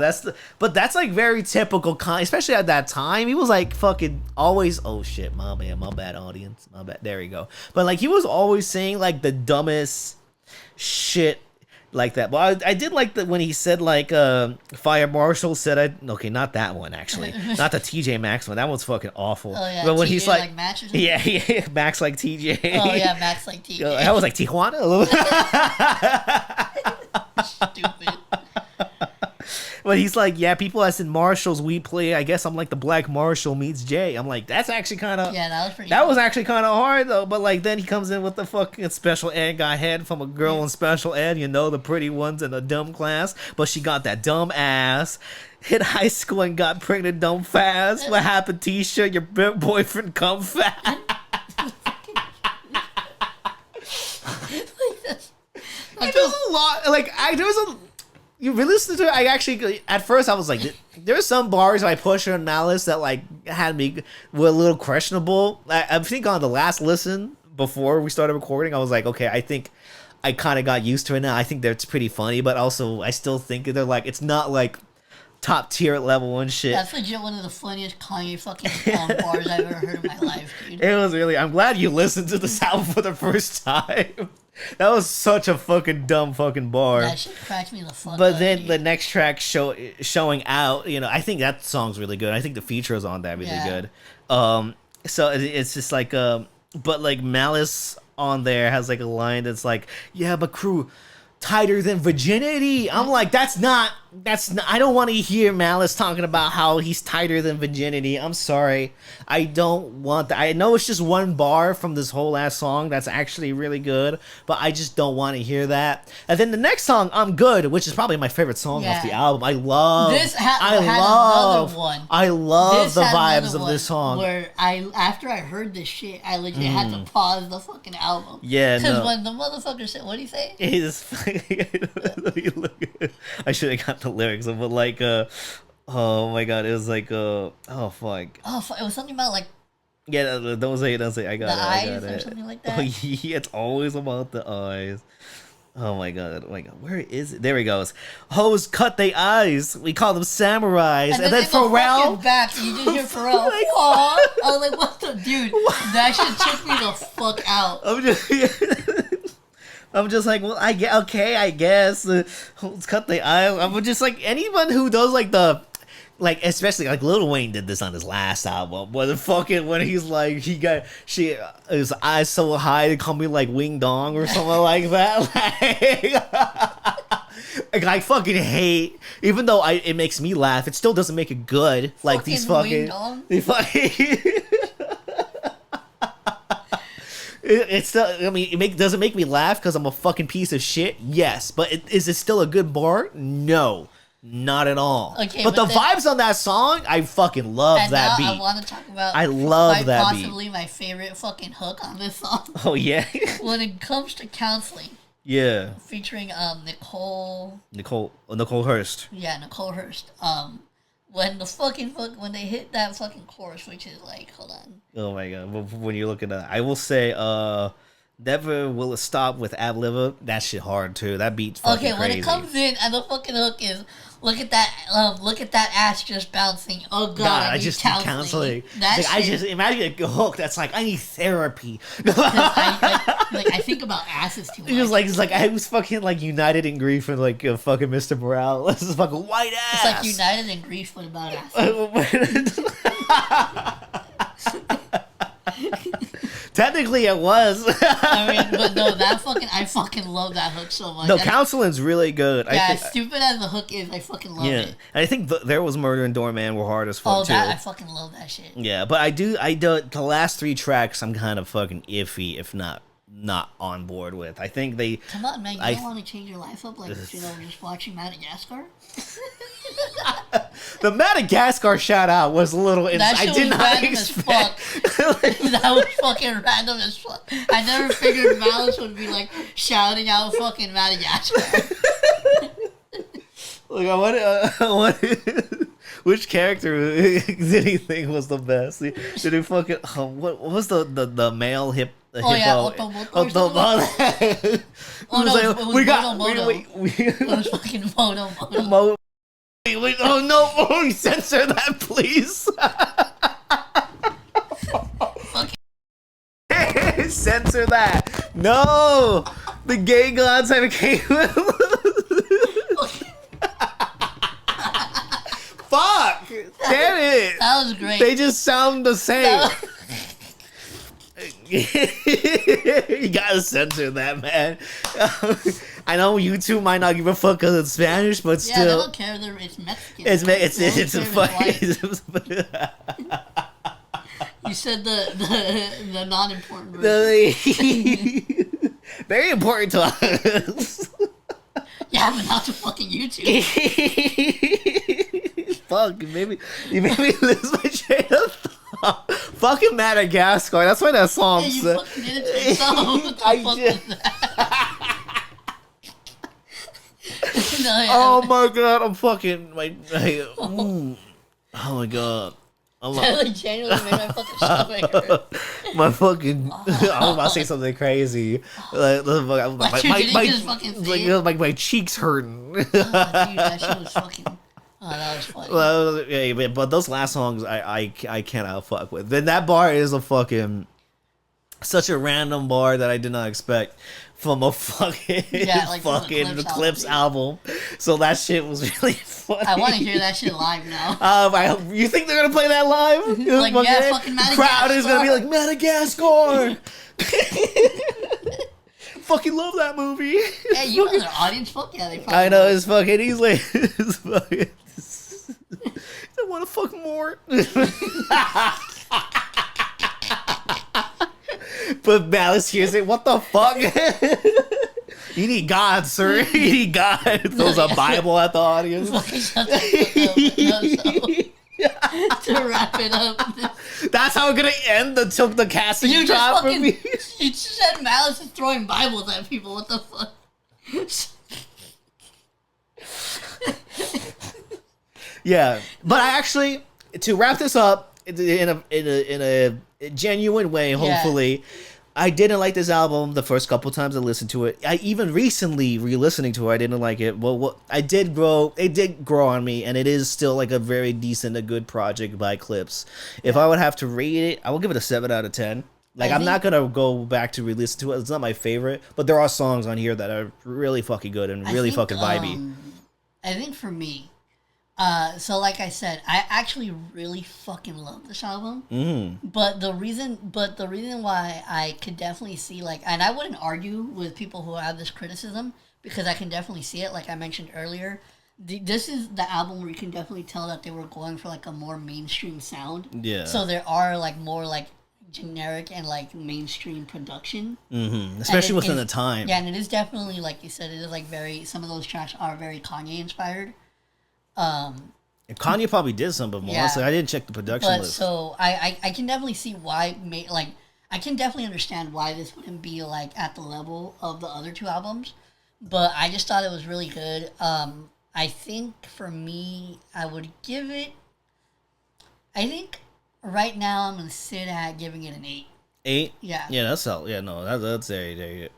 but that's like very typical, especially at that time. He was like fucking always, oh shit, my bad audience, my bad, there we go. But like, he was always saying like the dumbest shit like that. But I did like that when he said like Fire Marshal said not that one actually. Not the TJ Maxx one. That one's fucking awful. Oh yeah. But when TJ he's like Max or yeah, Max like TJ. Oh yeah, Max like TJ. I was like Tijuana. Stupid. But he's like, yeah, people as in Marshalls, we play. I guess I'm like the Black Marshal meets Jay. I'm like, that's actually kind of. Yeah, that was pretty. That was actually kind of hard though. But like, then he comes in with the fucking special ed guy head from a girl in special ed. The pretty ones in the dumb class, but she got that dumb ass. Hit high school and got pregnant dumb fast. What happened, T-shirt? Your boyfriend come fast. There's a lot. Like there was a. You really listen to it? I actually, at first I was like, there were some bars by Pusha and Malice that like had me were a little questionable. I think on the last listen before we started recording, I was like, okay, I think I kind of got used to it now. I think that's pretty funny, but also I still think they're like, it's not like top tier level and shit. That's legit one of the funniest Kanye fucking bars I've ever heard in my life, dude. It was really. I'm glad you listened to this album for the first time. That was such a fucking dumb fucking bar. That shit cracked me the fuck But up, then dude. the next track showing out, I think that song's really good. I think the features on that really good. So it's just like but like Malice on there has like a line that's like, yeah, but crew, tighter than virginity. I'm like, that's not I don't want to hear Malice talking about how he's tighter than virginity. I'm sorry. I don't want that. I know it's just one bar from this whole last song that's actually really good, but I just don't want to hear that. And then the next song, I'm Good, which is probably my favorite song off the album. I love this another one. I love the vibes of this song. Where after I heard this shit, I legit had to pause the fucking album. Yeah, because when the motherfucker said, what did he say? I should have got the lyrics, but like, oh my god, it was like, oh fuck. Oh, it was something about like. Yeah, don't say it. I got the eyes I got or it. something like that. Oh yeah, it's always about the eyes. Oh my god, where is it? There he goes. Hoes cut they eyes. We call them samurais. And then Pharrell. Back, you just hear Pharrell. I was like, what the dude? That shit took me the fuck out. I'm just like, well, I guess. Let's cut the aisle. I'm just like, anyone who does like especially like Lil Wayne did this on his last album. When he's like, his eyes so high they call me like Wing Dong or something like that. Like, I fucking hate, even though it makes me laugh, it still doesn't make it good. Like these fucking. It's still, I mean, does it make me laugh because I'm a fucking piece of shit? Yes, but is it still a good bar? No, not at all. Okay, but the vibes on that song, I fucking love that beat. I want to talk about. I love that beat. Possibly my favorite fucking hook on this song. Oh yeah. When it comes to counseling. Yeah. Featuring Nicole Hurst. Yeah, Nicole Hurst. When when they hit that fucking chorus, which is like, hold on. Oh my god! When you look at that, I will say, "Never Will It Stop" with Ab Liva. That shit hard too. That beat's fucking crazy. When it comes in and the fucking hook is, look at that ass just bouncing. Oh god, I just need counseling. I just imagine a hook that's like, I need therapy. I think about asses too much. It's like I was fucking like united in grief and like fucking Mr. Morale. This is fucking white ass. It's like united in grief, but about asses. Technically, it was. I mean, but no, I fucking love that hook so much. No, counseling's really good. Yeah, stupid as the hook is, I fucking love it. And I think There Was Murder and Doorman were hard as fuck too. I fucking love that shit. Yeah, but I do the last 3 tracks I'm kind of fucking iffy, if not on board with. I think they. Come on, man! You don't want to change your life up, like just watching Madagascar. The Madagascar shout out was a little. I did not expect. That was fucking random as fuck. I never figured Malice would be like shouting out fucking Madagascar. Look, I want. Which character did he think was the best? Did he fucking? What was the male hip? Oh yeah, it was fucking Mono. Wait, oh no! Censor that, please. Censor that. No, the gay gods have came. Fuck! Damn it! That was great. They just sound the same. You gotta censor that, man. I know YouTube might not give a fuck because it's Spanish, but still. Yeah, they don't care. It's Mexican. It's a fucking. You said the non-important version. Very important to us. Yeah, but not to fucking YouTube. Fuck, you made me lose my train of thought. Fucking Madagascar. That's why that song. Yeah, you fucking did it to yourself. Oh my god, I'm fucking oh my god. That genuinely made my fucking stomach hurt. My fucking. I was about to say something crazy. My cheeks hurting. Dude, that shit was fucking. Oh, that was funny. Well, yeah, but those last songs, I cannot fuck with. Then that bar is a fucking such a random bar that I did not expect from a fucking fucking the Clips album. So that shit was really funny. I want to hear that shit live now. You think they're gonna play that live? Like, yeah, fucking Madagascar. Crowd is gonna be like Madagascar. Fucking love that movie. Yeah, you know the audience. Fuck yeah, they. I know it's fucking. He's like, it's fucking. I want to fuck more. But Malice hears it. What the fuck? You need God, sir. You need God. Throws a Bible at the audience. To wrap it up. That's how we're gonna end the casting you job for me. You just said Malice is throwing Bibles at people. What the fuck? Yeah, but I actually, to wrap this up in a genuine way, hopefully. Yeah. I didn't like this album the first couple times I listened to it. I even recently re-listening to it, I didn't like it. Well, it did grow on me, and it is still like a very decent, a good project by Clips. If I would have to rate it, I will give it a 7 out of 10. Like, I'm not gonna go back to re-listen to it. It's not my favorite, but there are songs on here that are really fucking good and really fucking vibey. I think for me, so like I said, I actually really fucking love this album. But the reason why I could definitely see, like, and I wouldn't argue with people who have this criticism, because I can definitely see it. Like I mentioned earlier, this is the album where you can definitely tell that they were going for like a more mainstream sound. Yeah. So there are like more like generic and like mainstream production. Especially within the time. Yeah, and it is definitely, like you said, it is like very, some of those tracks are very Kanye inspired. Kanye probably did some, but honestly, I didn't check the production list. So I can definitely see why, like, I can definitely understand why this wouldn't be like at the level of the other two albums, but I just thought it was really good. I think for me, I would give it, I think right now I'm gonna sit at giving it an 8. 8? Yeah. Yeah, that's all. Yeah, no, that's very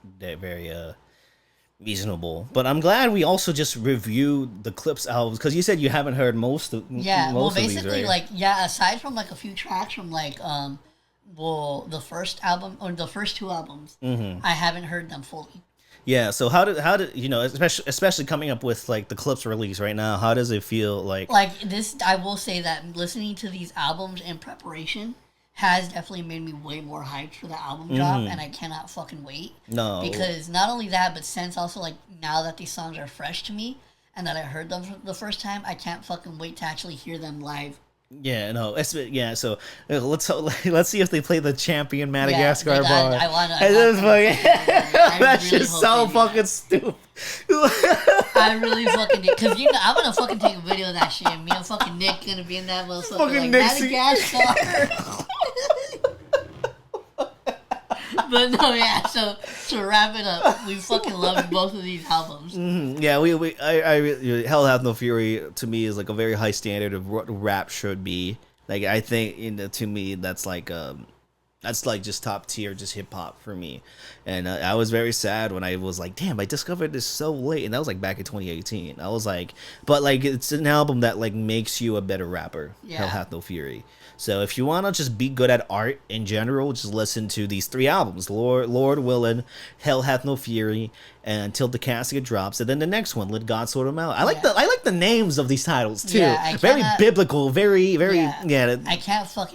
reasonable. But I'm glad we also just reviewed the Clips albums, because you said you haven't heard most of these, basically, right? like, yeah, aside from like a few tracks from like the first album or the first two albums, I haven't heard them fully. Yeah, so how did you know, especially coming up with like the Clips release right now, how does it feel like this? I will say that listening to these albums in preparation has definitely made me way more hyped for the album drop, and I cannot fucking wait. No. Because not only that, but since also, like, now that these songs are fresh to me, and that I heard them for the first time, I can't fucking wait to actually hear them live. Yeah, no, so let's see if they play the Champion Madagascar bar. I want to. That shit's so fucking stupid. I really fucking did, because I'm gonna fucking take a video of that shit. Me and fucking Nick gonna be in that motherfucker fucking like Madagascar. But no, yeah. So to wrap it up, we fucking love both of these albums. Yeah, I Hell Hath No Fury to me is like a very high standard of what rap should be. Like, I think to me that's like just top tier, just hip hop for me. And I was very sad when I was like, damn, I discovered this so late, and that was like back in 2018. I was like, but like, it's an album that like makes you a better rapper. Yeah. Hell Hath No Fury. So if you want to just be good at art in general, just listen to these 3 albums: Lord Willin', Hell Hath No Fury, and Until the Casket Drops, and then the next one, Let God Sort 'Em Out. I like the names of these titles too. Yeah, very biblical, very yeah.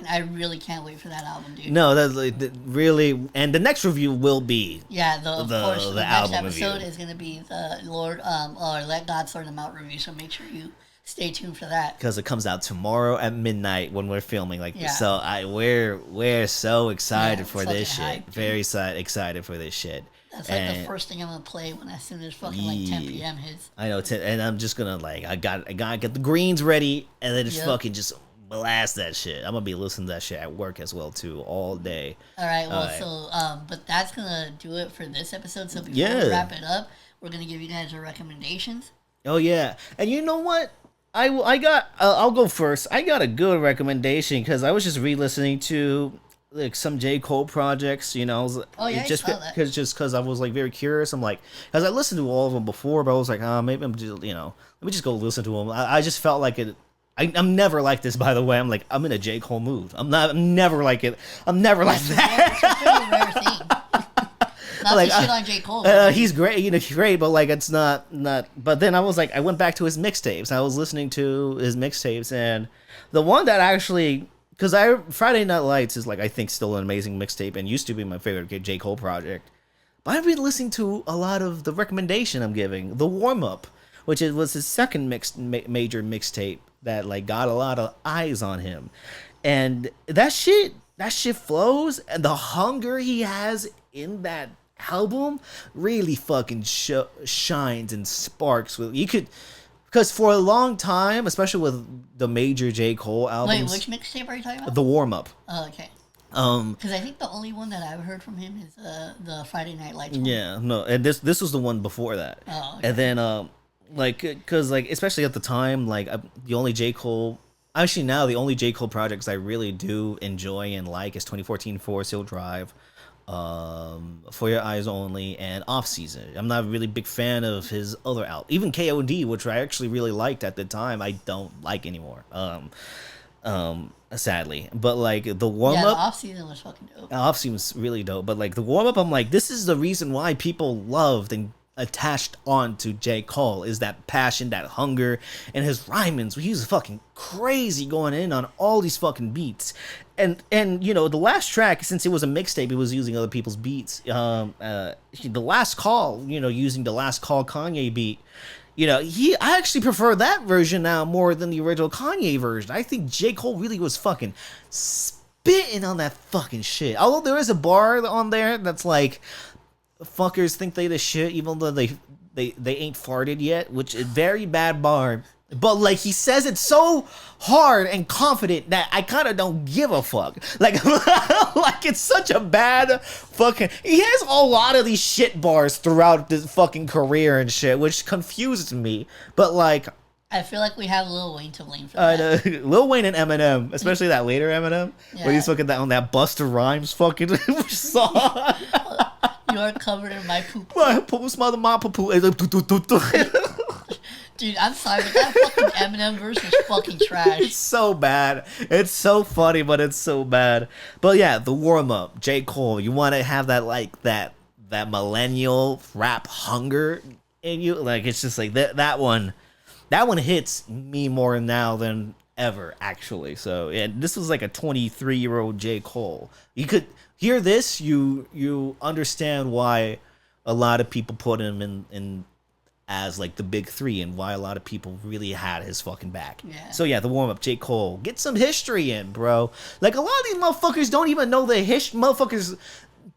I really can't wait for that album, dude. No, that's like, really, and the next review will be the next episode is going to be the Lord or Let God Sort 'Em Out review. So make sure you stay tuned for that, because it comes out tomorrow at midnight when we're filming this. So we're so excited for this shit. Very excited for this shit. That's like the first thing I'm gonna play as soon as fucking like 10 p.m. hits. I know, and I'm just gonna like I gotta get the greens ready, and then just fucking just blast that shit. I'm gonna be listening to that shit at work as well too, all day. All right. So but that's gonna do it for this episode. So before we wrap it up, we're gonna give you guys our recommendations. Oh yeah, and you know what? I'll go first. I got a good recommendation because I was just re-listening to like some J. Cole projects, you know. Oh yeah, just because I was like very curious. I'm like, because I listened to all of them before, but I was like, maybe I'm just, let me just go listen to them. I just felt like it. I'm never like this, by the way. I'm like, I'm in a J. Cole mood. I'm never like it. I'm never like that. It's a pretty rare thing. Not like, to shit on J. Cole. He's great, he's great, but like it's not. But then I was like, I went back to his mixtapes. I was listening to his mixtapes, and the one that actually, because Friday Night Lights is like, I think still an amazing mixtape and used to be my favorite J. Cole project. But I've been listening to a lot of the recommendation I'm giving, the warm up, which was his second major mixtape that like got a lot of eyes on him, and that shit flows, and the hunger he has in that album really fucking shines and sparks. With you could, because for a long time, especially with the major J. Cole albums. Wait, which mixtape are you talking about? The warm up. Oh, okay. Because I think the only one that I've heard from him is the Friday Night Lights one. Yeah, no, and this was the one before that. Oh, okay. And then like, because like especially at the time, like the only J. Cole, actually now the only J. Cole projects I really do enjoy and like is 2014 Forest Hill Drive, For Your Eyes Only, and Off Season. I'm not a really big fan of his other album, even KOD, which I actually really liked at the time. I don't like anymore. Sadly, but like the warm up, Off Season was fucking dope. Off Season was really dope, but like the warm up, I'm like, this is the reason why people loved and attached on to J. Cole, is that passion, that hunger, and his rhymings. He was fucking crazy going in on all these fucking beats, and the last track, since it was a mixtape, it was using other people's beats. The Last Call, using the Last Call Kanye beat. I actually prefer that version now more than the original Kanye version. I think J. Cole really was fucking spitting on that fucking shit. Although there is a bar on there that's like, fuckers think they the shit even though they ain't farted yet, which is a very bad bar. But like he says it so hard and confident that I kind of don't give a fuck. Like, like it's such a bad fucking. He has a lot of these shit bars throughout his fucking career and shit, which confuses me. But like, I feel like we have Lil Wayne to blame for that. Lil Wayne and Eminem, especially that later Eminem, where he's fucking on that Busta Rhymes fucking song. You're covered in my poop. My poo smother my poo. Dude, I'm sorry, but that fucking Eminem verse was fucking trash. It's so bad. It's so funny, but it's so bad. But yeah, the warm up, J. Cole. You want to have that like that millennial rap hunger in you. Like it's just like that one hits me more now than ever, actually. So and this was like a 23-year-old J. Cole. You could hear this, you understand why a lot of people put him in as like the big three, and why a lot of people really had his fucking back. Yeah. So yeah, the warm up, J. Cole, get some history in, bro. Like a lot of these motherfuckers don't even know their motherfuckers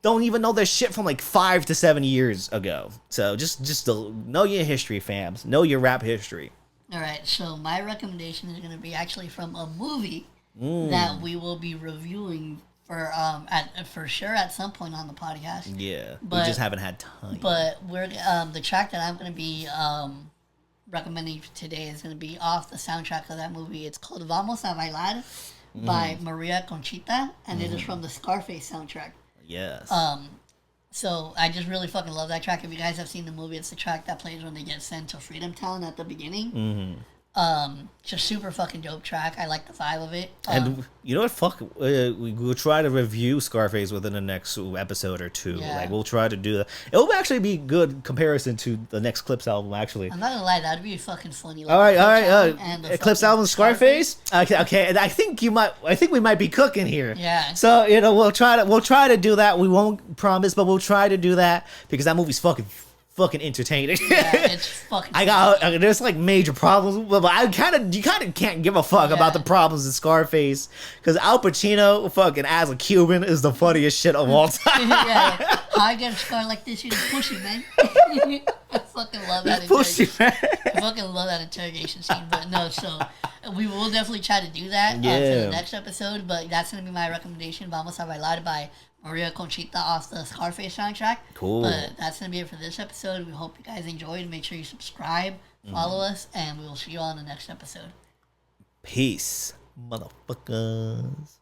don't even know their shit from like 5 to 7 years ago. So just know your history, fams. Know your rap history. All right, so my recommendation is going to be actually from a movie that we will be reviewing for sure at some point on the podcast. Yeah, we just haven't had time. But we're the track that I'm going to be recommending today is going to be off the soundtrack of that movie. It's called Vamos a Bailar by Maria Conchita, and it is from the Scarface soundtrack. Yes. So I just really fucking love that track. If you guys have seen the movie, it's the track that plays when they get sent to Freedom Town at the beginning. Mm-hmm. Just super fucking dope track. I like the vibe of it. And you know what? Fuck, we'll try to review Scarface within the next episode or two. Yeah. Like we'll try to do that. It will actually be good comparison to the next Clips album. Actually, I'm not gonna lie, that'd be fucking funny. Like all right. Clips album, Scarface. Okay. And I think we might be cooking here. Yeah. So we'll try to do that. We won't promise, but we'll try to do that because that movie's fucking entertaining. Yeah, it's fucking. There's like major problems, but you kind of can't give a fuck about the problems in Scarface because Al Pacino fucking as a Cuban is the funniest shit of all time. Yeah. How I get a scar like this? You're pussy, man. I fucking love that. Pussy, man. I fucking love that interrogation scene. But no, so we will definitely try to do that for the next episode. But that's gonna be my recommendation. Vamos a Bailar by Maria Conchita off the Scarface soundtrack. Cool. But that's going to be it for this episode. We hope you guys enjoyed. Make sure you subscribe, follow us, and we will see you all in the next episode. Peace, motherfuckers.